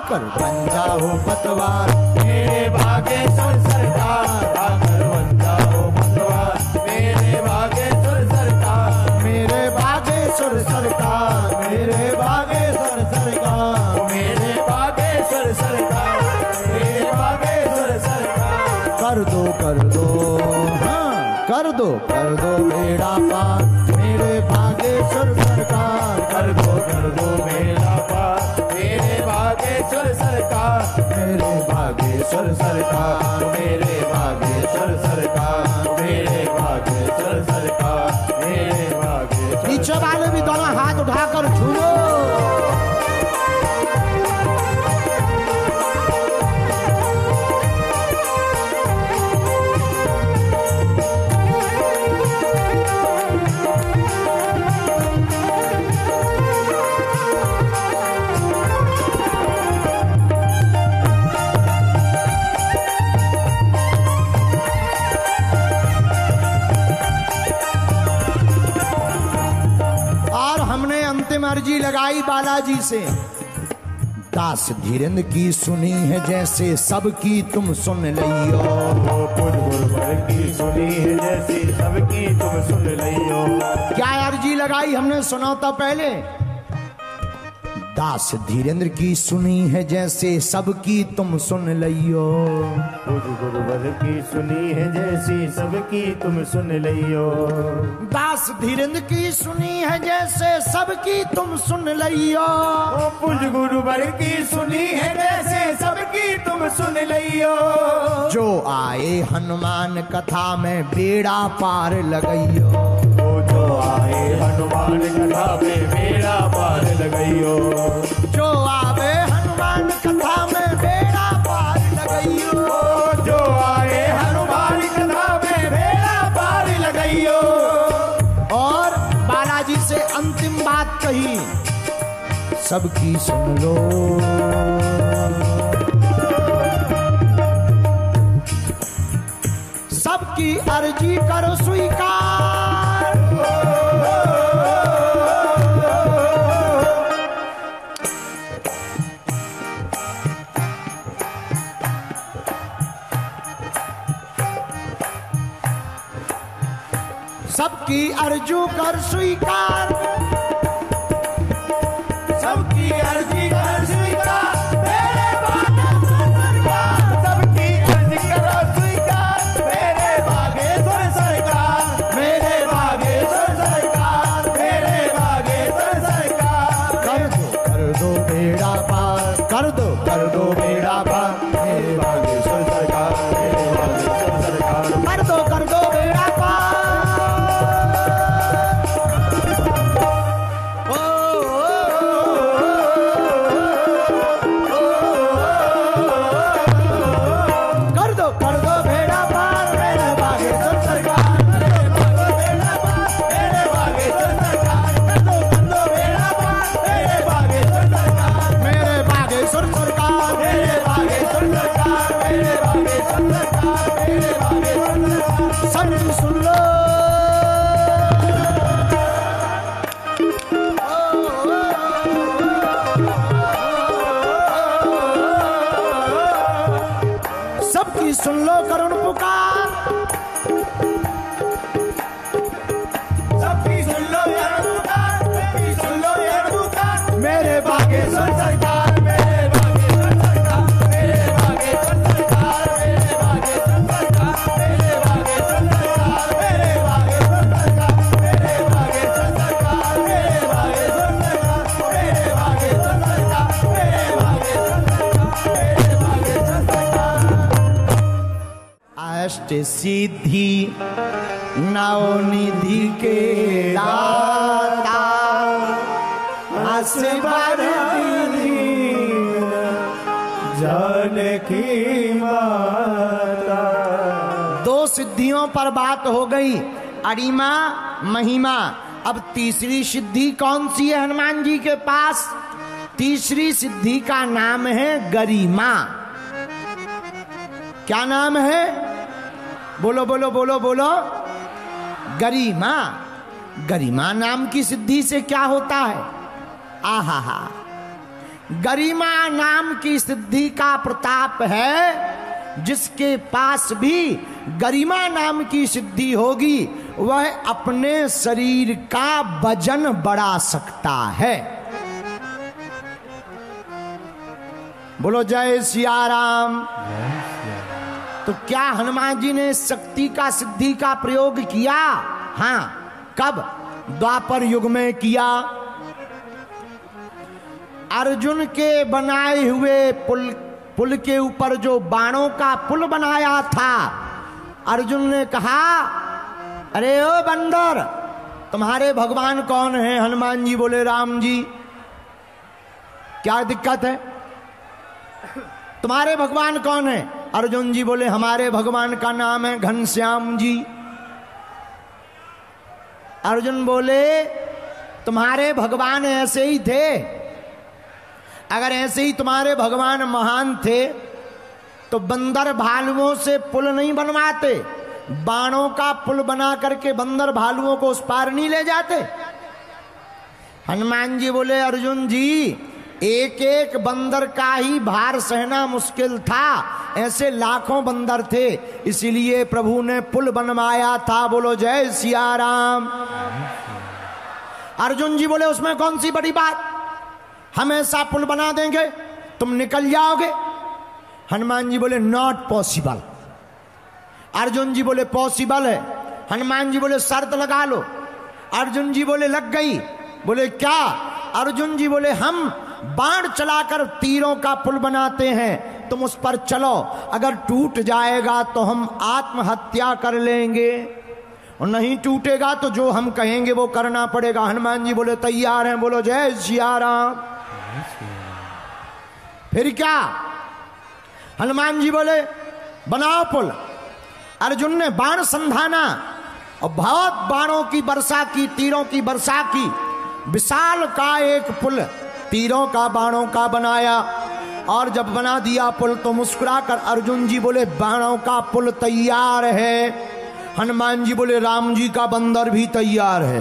बन जाओ पतवार मेरे बागेश्वर सरकार, आकर बन जाओ पतवार मेरे बागेश्वर सरकार, मेरे बागेश्वर सरकार, मेरे बागेश्वर सरकार, मेरे बागेश्वर सरकार, मेरे बागेश्वर सरकार। कर दो हाँ कर दो बेड़ा पार मेरे बागेश्वर सरकार, कर दो मेरा पार मेरे बागेश्वर सरकार, मेरे बागेश्वर सरकार, मेरे बागेश्वर सरकार, मेरे बागेश्वर सरकार, मेरे बागेश्वर। पीछे वाले भी दोनों हाथ उठाकर झूलो। अर्जी लगाई बालाजी से, दास धीरेन्द्र की सुनी है जैसे सबकी तुम सुन लियो। पुज गुरुवर की सुनी है जैसी सबकी तुम सुन लियो। क्या अर्जी लगाई हमने सुना था पहले, दास धीरेन्द्र की सुनी है जैसे सबकी तुम सुन लियो। पुज गुरुवर की सुनी है जैसी सबकी तुम सुन लियो। दास धीरेन्द्र की सुनी है जैसे सबकी तुम सुन लियो। पुज गुरुवर की सुनी है जैसे सबकी तुम सुन लियो। जो आए हनुमान कथा में बेड़ा पार लगइयो। जो आए हनुमान कथा में बेड़ा पार लगइयो। जो आवे हनुमान कथा में बेड़ा पार लगइयो। जो आए हनुमान कथा में बेड़ा पार लगइयो। और बालाजी से अंतिम बात कही, सबकी सुन लो, सबकी अर्जी करो स्वीकार। सबकी अर्जू कर स्वीकार, सबकी अर्जी कर स्वीकार। मेरे बागेश्वर सरकार, सबकी अर्जी करो स्वीकार। मेरे बागेश्वर सरकार, मेरे बागेश्वर सरकार, मेरे बागेश्वर सरकार। कर दो बेड़ा पार, कर दो बेड़ा पार। मेरे बागेश्वर सरकार, मेरे बागेश्वर सरकार। कर दो बेड़ा पार। सुन लो करुण पुकार, सबकी सुन लो यार पुकार, सबकी सुन लो यार पुकार। मेरे बागेश्वर सरकार, मेरे बागेश्वर सरकार, मेरे बागेश्वर सरकार, मेरे बागेश्वर सरकार, मेरे बागेश्वर सरकार, मेरे बागेश्वर सरकार, मेरे बागेश्वर सरकार, मेरे बागेश्वर सरकार, मेरे बागेश्वर सरकार, मेरे बागेश्वर सरकार, मेरे बागेश्वर सरकार। अष्ट सिद्धि नवनिधि के दाता, असबर जानकी माता। दो सिद्धियों पर बात हो गई, अरिमा महिमा। अब तीसरी सिद्धि कौन सी है हनुमान जी के पास? तीसरी सिद्धि का नाम है गरिमा। क्या नाम है? बोलो बोलो बोलो बोलो। गरिमा। गरिमा नाम की सिद्धि से क्या होता है? आहा हा, गरिमा नाम की सिद्धि का प्रताप है। जिसके पास भी गरिमा नाम की सिद्धि होगी वह अपने शरीर का वजन बढ़ा सकता है। बोलो जय सिया राम। तो क्या हनुमान जी ने शक्ति का सिद्धि का प्रयोग किया? हाँ। कब? द्वापर युग में किया। अर्जुन के बनाए हुए पुल के ऊपर जो बाणों का पुल बनाया था, अर्जुन ने कहा, अरे ओ बंदर, तुम्हारे भगवान कौन है? हनुमान जी बोले, राम जी। क्या दिक्कत है? तुम्हारे भगवान कौन है? अर्जुन जी बोले, हमारे भगवान का नाम है घनश्याम जी। अर्जुन बोले, तुम्हारे भगवान ऐसे ही थे? अगर ऐसे ही तुम्हारे भगवान महान थे तो बंदर भालुओं से पुल नहीं बनवाते, बाणों का पुल बना करके बंदर भालुओं को उस पार नहीं ले जाते। हनुमान जी बोले अर्जुन जी, एक एक बंदर का ही भार सहना मुश्किल था, ऐसे लाखों बंदर थे, इसीलिए प्रभु ने पुल बनवाया था। बोलो जय सिया राम। अर्जुन जी बोले उसमें कौन सी बड़ी बात, हम ऐसा पुल बना देंगे तुम निकल जाओगे। हनुमान जी बोले नॉट पॉसिबल। अर्जुन जी बोले पॉसिबल है। हनुमान जी बोले शर्त लगा लो। अर्जुन जी बोले लग गई। बोले क्या? अर्जुन जी बोले हम बाण चलाकर तीरों का पुल बनाते हैं, तुम उस पर चलो, अगर टूट जाएगा तो हम आत्महत्या कर लेंगे, और नहीं टूटेगा तो जो हम कहेंगे वो करना पड़ेगा। हनुमान जी बोले तैयार हैं। बोलो जय सिया राम। फिर क्या? हनुमान जी बोले बनाओ पुल। अर्जुन ने बाण संधाना और बहुत बाणों की वर्षा की, तीरों की वर्षा की, विशाल का एक पुल तीरों का बाणों का बनाया। और जब बना दिया पुल तो मुस्कुराकर अर्जुन जी बोले बाणों का पुल तैयार है। हनुमान जी बोले राम जी का बंदर भी तैयार है।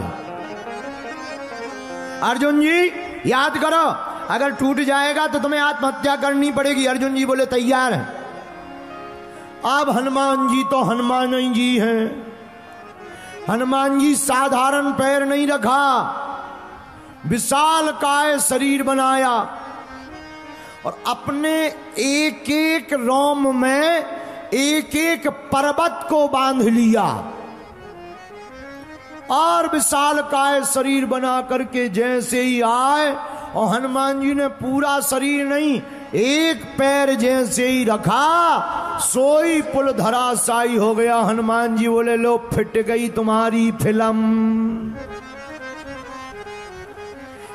अर्जुन जी याद करो, अगर टूट जाएगा तो तुम्हें आत्महत्या करनी पड़ेगी। अर्जुन जी बोले तैयार है। अब हनुमान जी तो हनुमान जी हैं। हनुमान जी साधारण पैर नहीं रखा, विशाल काय शरीर बनाया और अपने एक एक रोम में एक एक पर्वत को बांध लिया और विशाल काय शरीर बना करके जैसे ही आए, और हनुमान जी ने पूरा शरीर नहीं, एक पैर जैसे ही रखा सोई पुल धराशायी हो गया। हनुमान जी बोले लो फिट गई तुम्हारी फिल्म।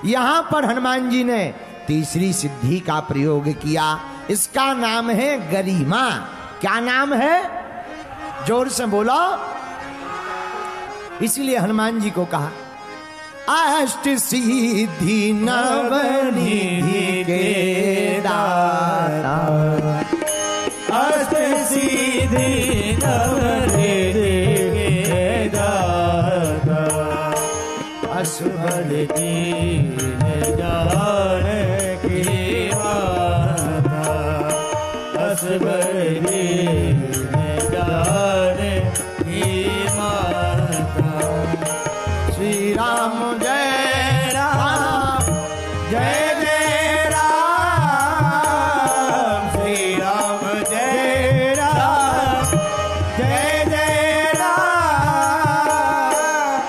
यहां पर हनुमान जी ने तीसरी सिद्धि का प्रयोग किया, इसका नाम है गरिमा। क्या नाम है? जोर से बोलो। इसीलिए हनुमान जी को कहा अष्ट सिद्धि नवनिधि के दाता, अष्ट सिद्धि नवनिधि के दाता, असुर दीन जाने की माता, असुर दीन जाने की माता। श्री राम जय राम जय जय राम, श्री राम जय राम जय जय राम,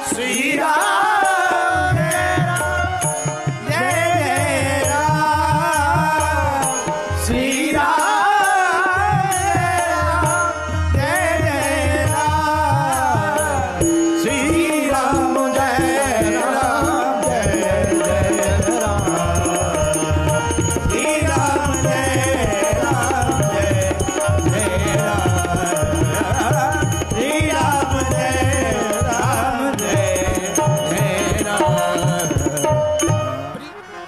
श्री राम जय राम, श्री राम जय राम, श्री राम जय राम जय जय राम, श्री राम जय राम जय जय राम, श्री राम जय राम जय जय राम।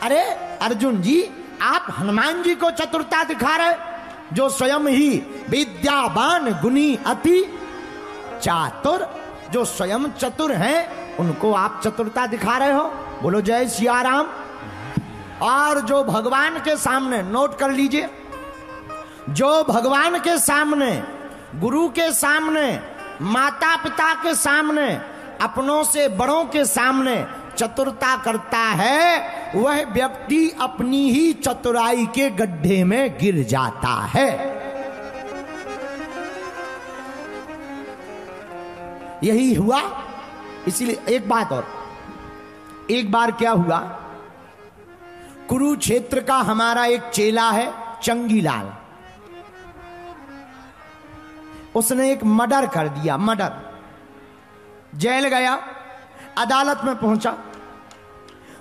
अरे अर्जुन जी, आप हनुमान जी को चतुरता दिखा रहे, जो स्वयं ही विद्यावान गुणी अति चातुर, जो स्वयं चतुर हैं, उनको आप चतुरता दिखा रहे हो। बोलो जय सिया राम। और जो भगवान के सामने, नोट कर लीजिए, जो भगवान के सामने, गुरु के सामने, माता पिता के सामने, अपनों से बड़ों के सामने चतुरता करता है, वह व्यक्ति अपनी ही चतुराई के गड्ढे में गिर जाता है। यही हुआ। इसीलिए एक बात और, एक बार क्या हुआ, कुरुक्षेत्र का हमारा एक चेला है चंगीलाल, उसने एक मर्डर कर दिया। मर्डर, जेल गया, अदालत में पहुंचा।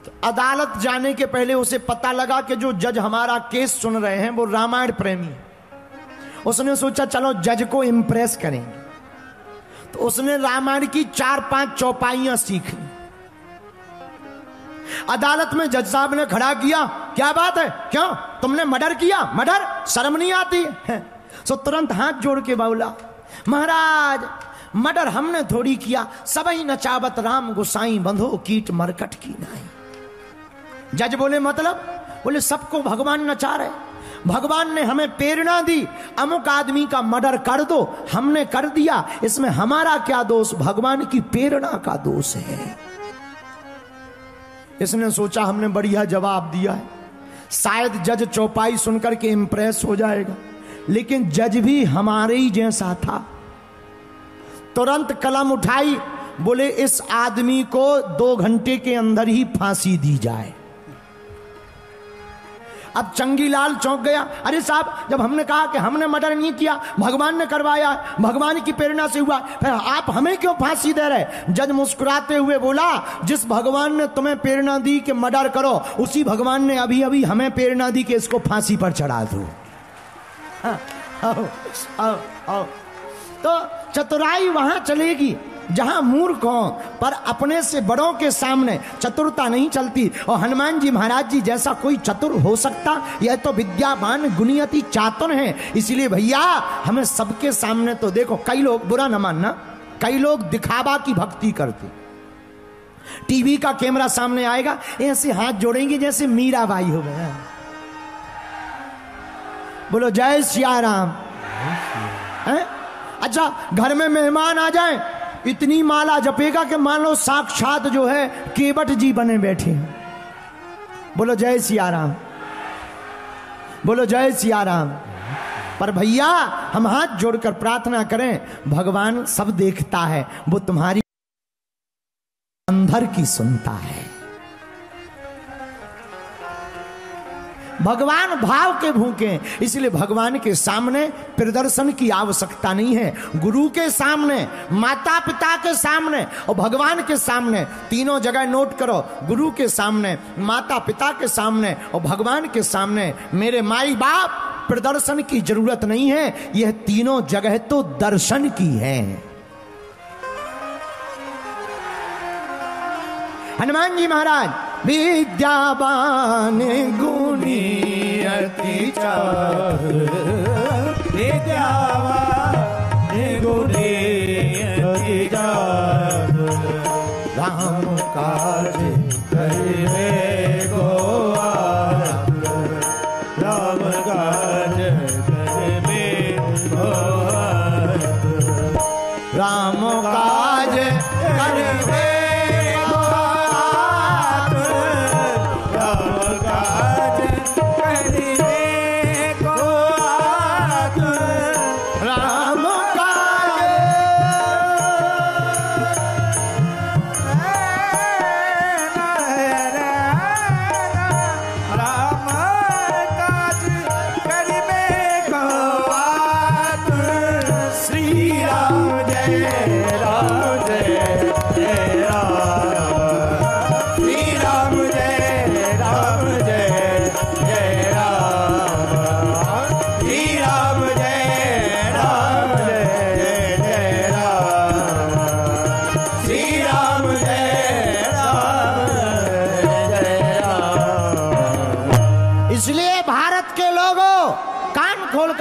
तो अदालत जाने के पहले उसे पता लगा कि जो जज हमारा केस सुन रहे हैं वो रामायण प्रेमी है। उसने सोचा चलो जज को इंप्रेस करेंगे, तो उसने रामायण की 4-5 चौपाइयां सीख ली। अदालत में जज साहब ने खड़ा किया, क्या बात है, क्यों तुमने मर्डर किया? मर्डर, शर्म नहीं आती है? सो तुरंत हाथ जोड़ के बोला, महाराज मर्डर हमने थोड़ी किया, सबई नचावत राम गुसाई बंधो कीट मरकट की नाई। जज बोले मतलब? बोले सबको भगवान नचा रहे, भगवान ने हमें प्रेरणा दी, अमुक आदमी का मर्डर कर दो, हमने कर दिया, इसमें हमारा क्या दोष? भगवान की प्रेरणा का दोष है। इसने सोचा हमने बढ़िया जवाब दिया है, शायद जज चौपाई सुनकर के इंप्रेस हो जाएगा, लेकिन जज भी हमारे ही जैसा था। तुरंत कलम उठाई, बोले इस आदमी को 2 घंटे के अंदर ही फांसी दी जाए। अब चंगीलाल चौंक गया, अरे साहब, जब हमने कहा कि हमने मर्डर नहीं किया, भगवान ने करवाया, भगवान की प्रेरणा से हुआ, फिर आप हमें क्यों फांसी दे रहे? जज मुस्कुराते हुए बोला, जिस भगवान ने तुम्हें प्रेरणा दी कि मर्डर करो, उसी भगवान ने अभी अभी हमें प्रेरणा दी कि इसको फांसी पर चढ़ा दो। आओ, आओ, आओ। तो चतुराई वहां चलेगी जहां मूर्ख हो, पर अपने से बड़ों के सामने चतुरता नहीं चलती। और हनुमान जी महाराज जी जैसा कोई चतुर हो सकता? यह तो विद्यावान गुणियति चातुर है। इसलिए भैया हमें सबके सामने तो देखो, कई लोग, बुरा न मानना, कई लोग दिखावा की भक्ति करते। टीवी का कैमरा सामने आएगा, ऐसे हाथ जोड़ेंगे जैसे मीराबाई हो गया। बोलो जय सिया राम। अच्छा, घर में मेहमान आ जाए, इतनी माला जपेगा कि मान लो साक्षात जो है केवट जी बने बैठे हैं। बोलो जय सिया राम, बोलो जय सिया राम। पर भैया हम हाथ जोड़कर प्रार्थना करें, भगवान सब देखता है, वो तुम्हारी अंदर की सुनता है। भगवान भाव के भूखे, इसलिए भगवान के सामने प्रदर्शन की आवश्यकता नहीं है। गुरु के सामने, माता पिता के सामने और भगवान के सामने, तीनों जगह नोट करो, गुरु के सामने, माता पिता के सामने और भगवान के सामने मेरे माई बाप, प्रदर्शन की जरूरत नहीं है। यह तीनों जगह तो दर्शन की है। हनुमान जी महाराज विद्यावान गुणी अति चातुर, विद्यावान गुणी अति चातुर, राम काज करिबे को आतुर, राम काज करिबे को आतुर, राम काज करिबे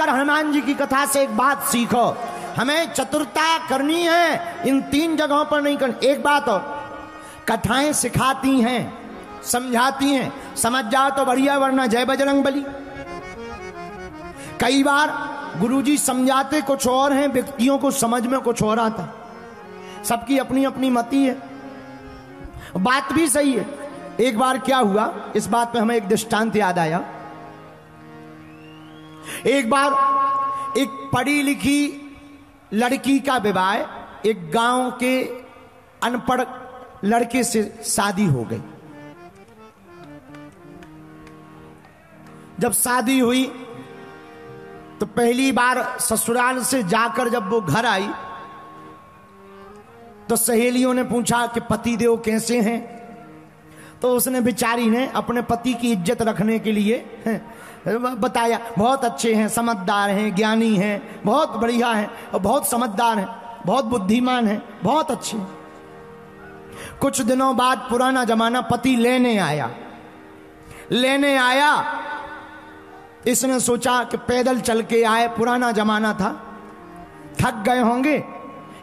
हनुमान जी की कथा से एक बात सीखो, हमें चतुरता करनी है, इन 3 जगहों पर नहीं करनी। एक बात और, कथाएं सिखाती हैं, समझाती हैं, समझ जाओ तो बढ़िया, वरना जय बजरंगबली। कई बार गुरुजी समझाते कुछ और हैं, व्यक्तियों को समझ में कुछ और आता। सबकी अपनी अपनी मति है, बात भी सही है। एक बार क्या हुआ, इस बात पे हमें एक दृष्टांत याद आया। एक बार एक पढ़ी लिखी लड़की का विवाह एक गांव के अनपढ़ लड़के से शादी हो गई। जब शादी हुई तो पहली बार ससुराल से जाकर जब वो घर आई तो सहेलियों ने पूछा कि पतिदेव कैसे हैं। तो उसने बेचारी ने अपने पति की इज्जत रखने के लिए बताया, बहुत अच्छे हैं, समझदार हैं, ज्ञानी हैं, बहुत बढ़िया हैं और बहुत समझदार हैं, बहुत बुद्धिमान हैं, बहुत अच्छे। कुछ दिनों बाद पुराना जमाना, पति लेने आया। इसने सोचा कि पैदल चल के आए, पुराना जमाना था, थक गए होंगे,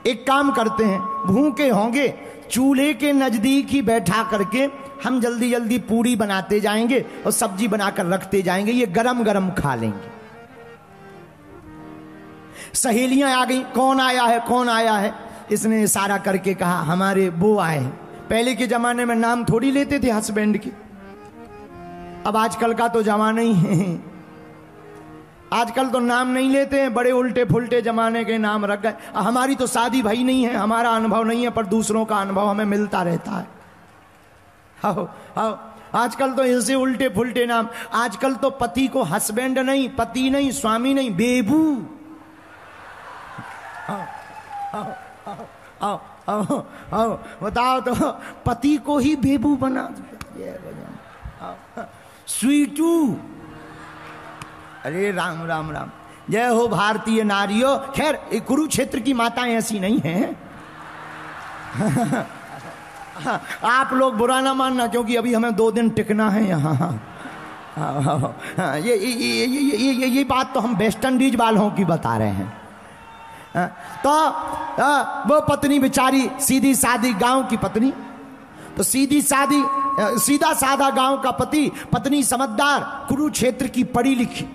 एक काम करते हैं, भूखे होंगे, चूल्हे के नजदीक ही बैठा करके हम जल्दी जल्दी पूड़ी बनाते जाएंगे और सब्जी बनाकर रखते जाएंगे, ये गरम गरम खा लेंगे। सहेलियां आ गई, कौन आया है कौन आया है? इसने इशारा करके कहा हमारे वो आए हैं। पहले के जमाने में नाम थोड़ी लेते थे हस्बैंड के, अब आजकल का तो जमाना ही है, आजकल तो नाम नहीं लेते हैं, बड़े उल्टे फुल्टे जमाने के नाम रख गए। हमारी तो शादी भाई नहीं है, हमारा अनुभव नहीं है, पर दूसरों का अनुभव हमें मिलता रहता है। आओ आओ, आजकल तो ऐसे उल्टे फुल्टे नाम, आजकल तो पति को हस्बैंड नहीं, पति नहीं, स्वामी नहीं, बेबू। आओ आओ आओ आओ आओ, बताओ तो पति को ही बेबू बना दिया, स्वीटू। अरे राम राम राम, जय हो भारतीय नारियों। खैर कुरुक्षेत्र की माताएं ऐसी नहीं हैं। आप लोग बुरा ना मानना, क्योंकि अभी हमें 2 दिन टिकना है यहाँ। ये बात तो हम वेस्ट इंडीज वालों की बता रहे हैं। तो वो पत्नी बेचारी सीधी सादी गांव की पत्नी, तो सीधा साधा गांव का पति, पत्नी समझदार, कुरुक्षेत्र की पढ़ी लिखी।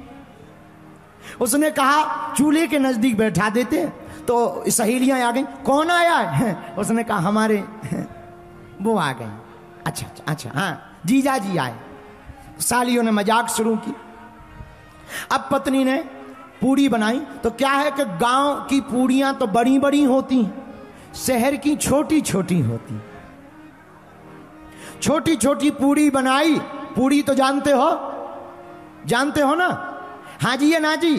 उसने कहा चूल्हे के नजदीक बैठा देते हैं। तो सहेलियां आ गई, कौन आया है? उसने कहा हमारे वो आ गए। अच्छा अच्छा अच्छा, हाँ जीजा जी आए। सालियों ने मजाक शुरू की। अब पत्नी ने पूड़ी बनाई, तो क्या है कि गांव की पूड़ियां तो बड़ी बड़ी होती, शहर की छोटी छोटी होती। छोटी छोटी पूड़ी बनाई। पूड़ी तो जानते हो ना? हाँ जी या ना जी?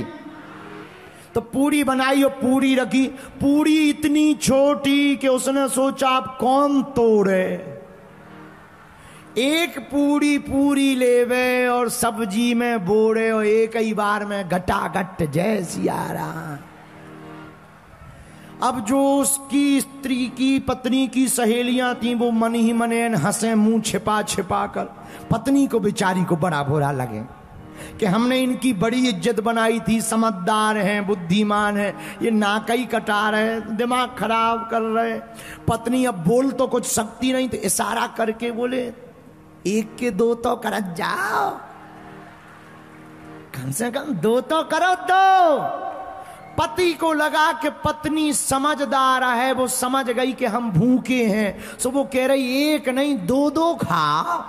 तो पूड़ी बनाई और पूड़ी रखी। पूड़ी इतनी छोटी कि उसने सोचा अब कौन तोड़े, एक पूरी लेवे और सब्जी में बोड़े और एक ही बार में घटाघट जय सिया राम। अब जो उसकी स्त्री की पत्नी की सहेलियां थी वो मन ही मने हंसे, मुंह छिपा छिपा कर। पत्नी को बेचारी को बड़ा बुरा लगे कि हमने इनकी बड़ी इज्जत बनाई थी, समझदार हैं, बुद्धिमान है, ये नाकई कटा रहे, दिमाग खराब कर रहे। पत्नी अब बोल तो कुछ सकती नहीं, तो इशारा करके बोले 1 के 2 तो कर जाओ, कम से कम 2 तो करो। 2 पति को लगा कि पत्नी समझदार है, वो समझ गई कि हम भूखे हैं, सो वो कह रही 1 नहीं 2 खाओ।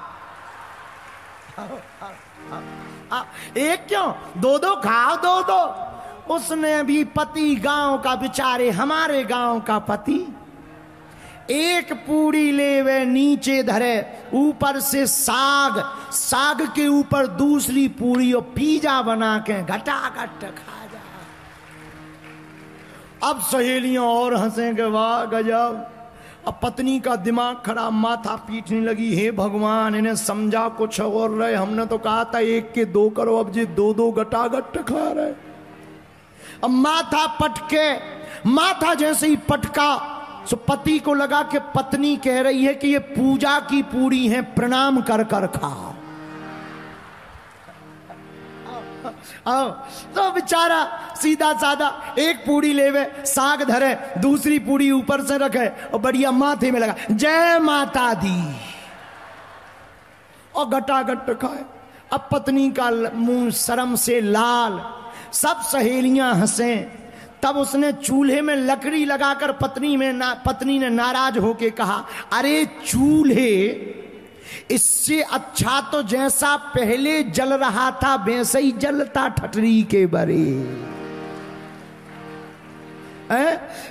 1 क्यों 2 खाओ, 2। उसने भी पति गांव का, बेचारे हमारे गांव का पति, 1 पूड़ी ले वे नीचे धरे, ऊपर से साग के ऊपर दूसरी पूड़ी और पिज्जा बना के घटाघट खा जा। अब सहेलियां और हंसेंगे, वाह गजब। अब पत्नी का दिमाग खराब, माथा पीटने लगी, हे भगवान इन्हें समझा कुछ और रहे, हमने तो कहा था 1 के 2 करो, अब जी 2 घटाघट खा रहे। अब माथा पटके, माथा जैसे ही पटका सो पति को लगा कि पत्नी कह रही है कि ये पूजा की पूरी है, प्रणाम कर कर खाओ। तो बेचारा सीधा साधा 1 पूड़ी लेवे, साग धरे, दूसरी पूड़ी ऊपर से रखे और बढ़िया माथे में लगा जय माता दी और घटाघट खाए। अब पत्नी का मुंह शर्म से लाल, सब सहेलियां हंसे। तब उसने चूल्हे में लकड़ी लगाकर पत्नी ने नाराज होके कहा, अरे चूल्हे, इससे अच्छा तो जैसा पहले जल रहा था वैसे ही जलता ठटरी के बरे।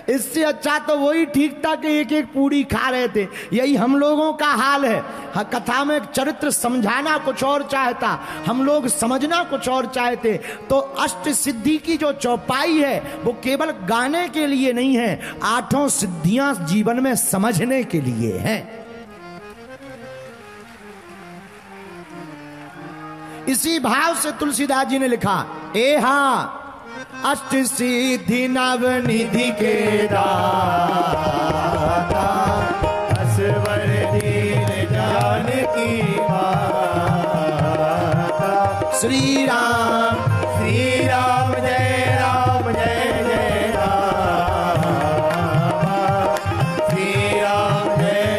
इससे अच्छा तो वही ठीक था कि 1 पूड़ी खा रहे थे। यही हम लोगों का हाल है। कथा में चरित्र समझाना कुछ और चाहता, हम लोग समझना कुछ और चाहते। तो अष्ट सिद्धि की जो चौपाई है वो केवल गाने के लिए नहीं है, 8 सिद्धियां जीवन में समझने के लिए है। इसी भाव से तुलसीदास जी ने लिखा, एहा अष्ट सिद्धि नवनिधि के दाता, असवर दीन जानकी माता। श्री राम जय राम जय जय राम, श्री राम जय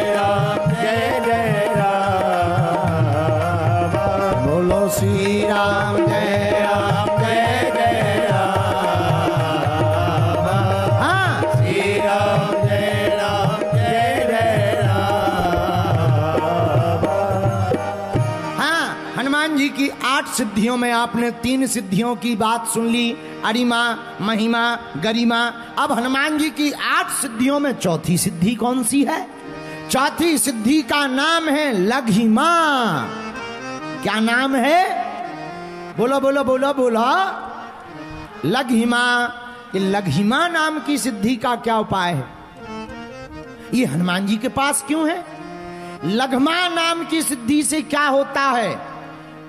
जी की 8 सिद्धियों में आपने 3 सिद्धियों की बात सुन ली, अरिमा, महिमा, गरिमा। अब हनुमान जी की 8 सिद्धियों में चौथी सिद्धि कौन सी है? चौथी सिद्धि का नाम है लघिमा। क्या नाम है? बोलो बोलो बोलो बोलो। लघिमा। ये लघिमा नाम की सिद्धि का क्या उपाय है? ये हनुमान जी के पास क्यों है? लघिमा नाम की सिद्धि से क्या होता है?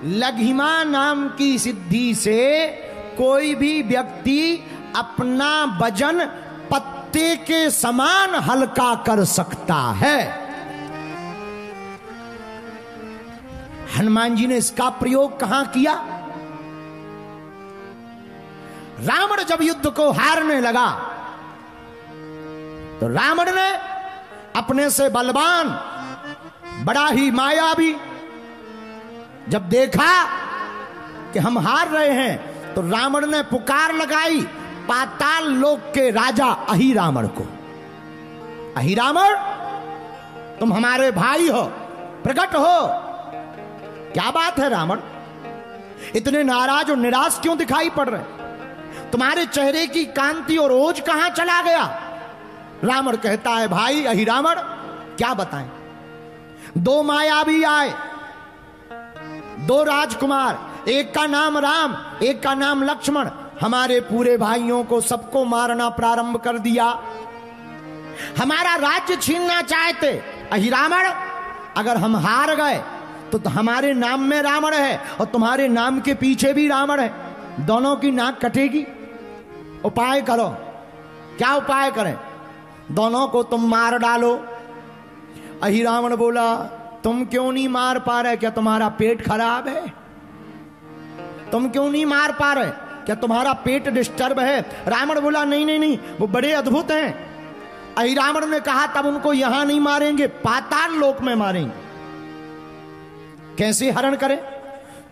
लघिमा नाम की सिद्धि से कोई भी व्यक्ति अपना वजन पत्ते के समान हल्का कर सकता है। हनुमान जी ने इसका प्रयोग कहां किया? रावण जब युद्ध को हारने लगा तो रावण ने अपने से बलवान, बड़ा ही मायावी जब देखा कि हम हार रहे हैं तो रावण ने पुकार लगाई पाताल लोक के राजा अहिरावण को। अहिरावण, तुम हमारे भाई हो, प्रकट हो। क्या बात है रावण, इतने नाराज और निराश क्यों दिखाई पड़ रहे? तुम्हारे चेहरे की कांति और ओज कहां चला गया? रावण कहता है, भाई अहिरावण, क्या बताएं, 2 मायावी आए, 2 राजकुमार, एक का नाम राम, एक का नाम लक्ष्मण, हमारे पूरे भाइयों को सबको मारना प्रारंभ कर दिया। हमारा राज्य छीनना चाहते। अहिरावण, अगर हम हार गए तो हमारे नाम में रावण है और तुम्हारे नाम के पीछे भी रावण है, दोनों की नाक कटेगी। उपाय करो। क्या उपाय करें? दोनों को तुम मार डालो। अहिरावण बोला, तुम क्यों नहीं मार पा रहे? क्या तुम्हारा पेट खराब है? तुम क्यों नहीं मार पा रहे? क्या तुम्हारा पेट डिस्टर्ब है? रावण बोला, नहीं नहीं नहीं, वो बड़े अद्भुत हैं। अहिरावण ने कहा, तब उनको यहां नहीं मारेंगे, पाताल लोक में मारेंगे। कैसे हरण करें?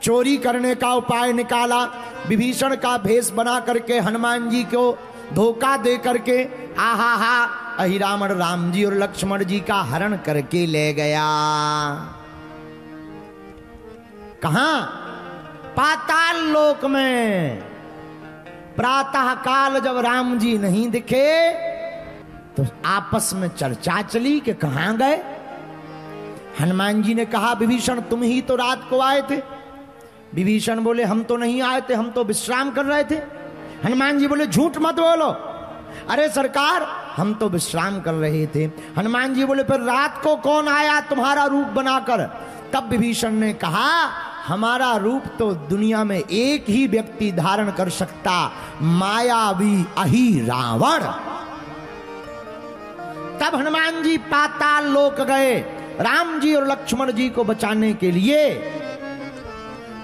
चोरी करने का उपाय निकाला। विभीषण का भेष बना करके हनुमान जी को धोखा दे करके आहा हा अहिरावण राम जी और लक्ष्मण जी का हरण करके ले गया। कहां? पाताल लोक में। प्रातः काल जब राम जी नहीं दिखे तो आपस में चर्चा चली कि कहां गए। हनुमान जी ने कहा, विभीषण, तुम ही तो रात को आए थे। विभीषण बोले, हम तो नहीं आए थे, हम तो विश्राम कर रहे थे। हनुमान जी बोले, झूठ मत बोलो। अरे सरकार, हम तो विश्राम कर रहे थे। हनुमान जी बोले, फिर रात को कौन आया तुम्हारा रूप बनाकर? तब विभीषण ने कहा, हमारा रूप तो दुनिया में एक ही व्यक्ति धारण कर सकता, मायावी अहिरावण। तब हनुमान जी पाताल लोक गए राम जी और लक्ष्मण जी को बचाने के लिए।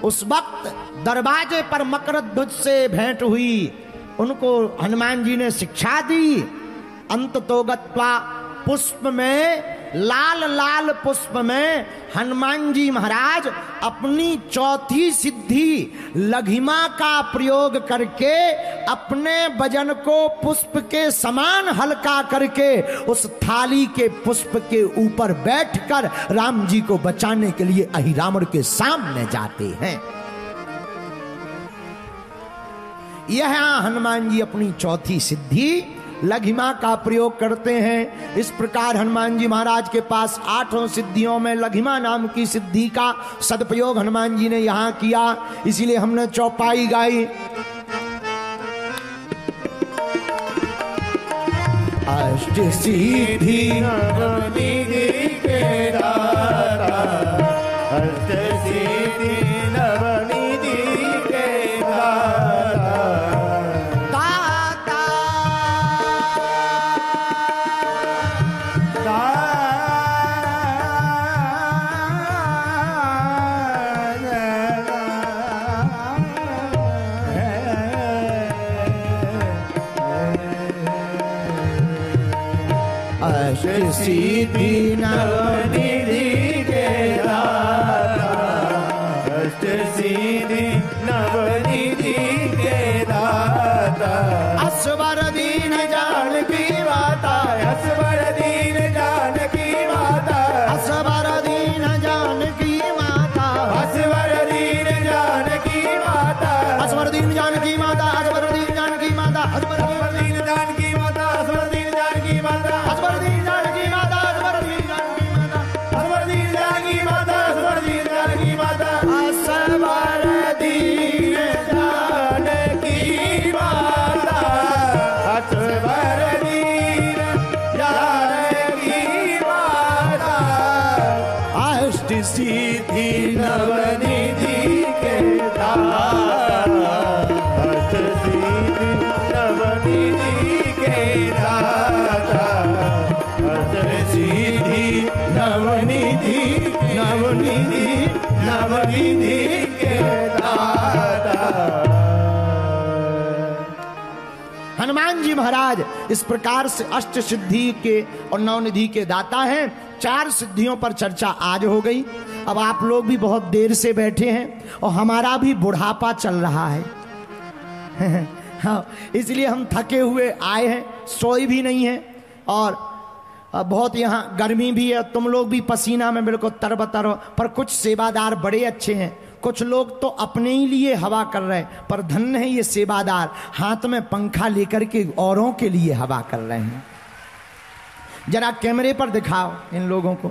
उस वक्त दरवाजे पर मकरध्वज से भेंट हुई। उनको हनुमान जी ने शिक्षा दी। अंत तो गत्वा पुष्प में, लाल लाल पुष्प में हनुमान जी महाराज अपनी चौथी सिद्धि लघिमा का प्रयोग करके अपने वजन को पुष्प के समान हल्का करके उस थाली के पुष्प के ऊपर बैठकर राम जी को बचाने के लिए अहिरावण के सामने जाते हैं। यह हनुमान जी अपनी चौथी सिद्धि लघिमा का प्रयोग करते हैं। इस प्रकार हनुमान जी महाराज के पास 8 सिद्धियों में लघिमा नाम की सिद्धि का सदुपयोग हनुमान जी ने यहां किया। इसीलिए हमने चौपाई गाई। अष्ट सिद्धि नवनिधि के दाता, अष्ट सिद्धि नवनिधि के दाता, सिद्धि नवनिधि के दाता, अष्ट सिद्धि नवनिधि के दाता, असवर दीन जानकी माता, असवर दीन जानकी माता, असवर दीन जानकी माता, असवर दीन सीधी नवनिधि के दाता, अष्ट सीधी नवनिधि के दाता, अष्ट सीधी नवनिधि नवनिधि नवनिधि के दाता। हनुमान जी महाराज इस प्रकार से अष्ट सिद्धि के और नवनिधि के दाता हैं। 4 सिद्धियों पर चर्चा आज हो गई। अब आप लोग भी बहुत देर से बैठे हैं और हमारा भी बुढ़ापा चल रहा है हाँ, इसलिए हम थके हुए आए हैं, सोए भी नहीं हैं और बहुत यहाँ गर्मी भी है। तुम लोग भी पसीना में बिल्कुल तरबतर हो। पर कुछ सेवादार बड़े अच्छे हैं। कुछ लोग तो अपने ही लिए हवा कर रहे हैं, पर धन्य है ये सेवादार, हाथ में पंखा लेकर के औरों के लिए हवा कर रहे हैं। जरा कैमरे पर दिखाओ इन लोगों को।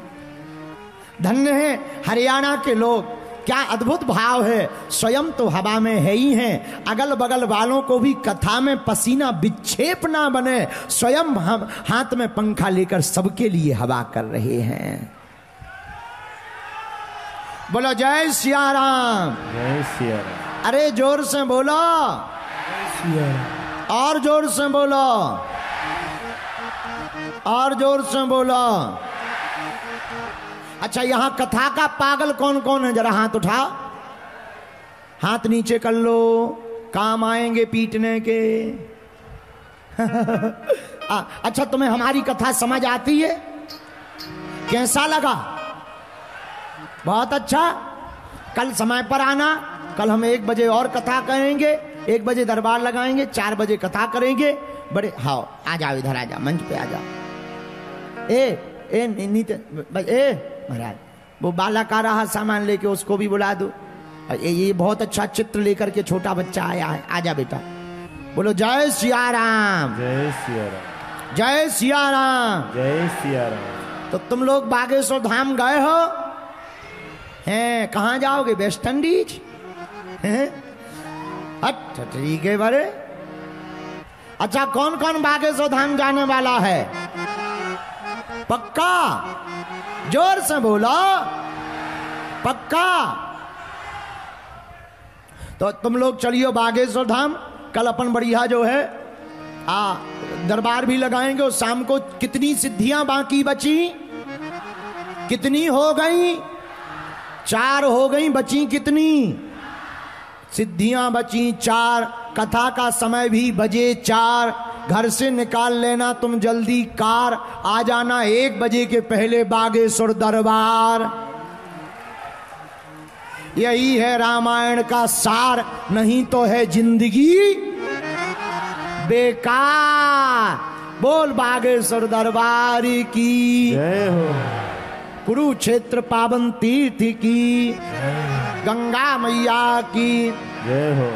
धन्य है हरियाणा के लोग, क्या अद्भुत भाव है। स्वयं तो हवा में है ही हैं, अगल बगल वालों को भी कथा में पसीना विक्षेप ना बने, स्वयं हम हाथ में पंखा लेकर सबके लिए हवा कर रहे हैं। बोलो जय सिया राम। जय सिया राम। अरे जोर से बोलो, और जोर से बोलो, और जोर से बोलो। अच्छा, यहां कथा का पागल कौन कौन है? जरा हाथ उठाओ, हाथ नीचे कर लो, काम आएंगे पीटने के अच्छा, तुम्हें हमारी कथा समझ आती है? कैसा लगा? बहुत अच्छा। कल समय पर आना। कल हम 1 बजे और कथा करेंगे, 1 बजे दरबार लगाएंगे, 4 बजे कथा करेंगे। बड़े हाँ, आ जाओ इधर, आ जाओ मंच पे आ जाओ। महाराज वो बाला का रहा सामान लेके, उसको भी बुला दो। ये बहुत अच्छा चित्र लेकर के छोटा बच्चा आया है। आजा बेटा। बोलो जय सिया राम। जय सिया राम। जय सिया राम। जय सिया राम। तो तुम लोग बागेश्वर धाम गए हो हैं? कहाँ जाओगे? वेस्ट इंडीज हैं? अच्छा ठीक है बड़े। अच्छा, कौन कौन बागेश्वर धाम जाने वाला है? पक्का? जोर से बोलो, पक्का? तो तुम लोग चलियो बागेश्वर धाम। कल अपन बढ़िया जो है दरबार भी लगाएंगे। और शाम को कितनी सिद्धियां बाकी बची? कितनी हो गई? 4 हो गई। बची कितनी सिद्धियां? बची 4। कथा का समय भी बजे 4। घर से निकाल लेना तुम जल्दी कार, आ जाना 1 बजे के पहले बागेश्वर दरबार। यही है रामायण का सार, नहीं तो है जिंदगी बेकार। बोल बागेश्वर दरबार की जय हो। कुरुक्षेत्र पावन तीर्थ की, गंगा मैया की जय हो।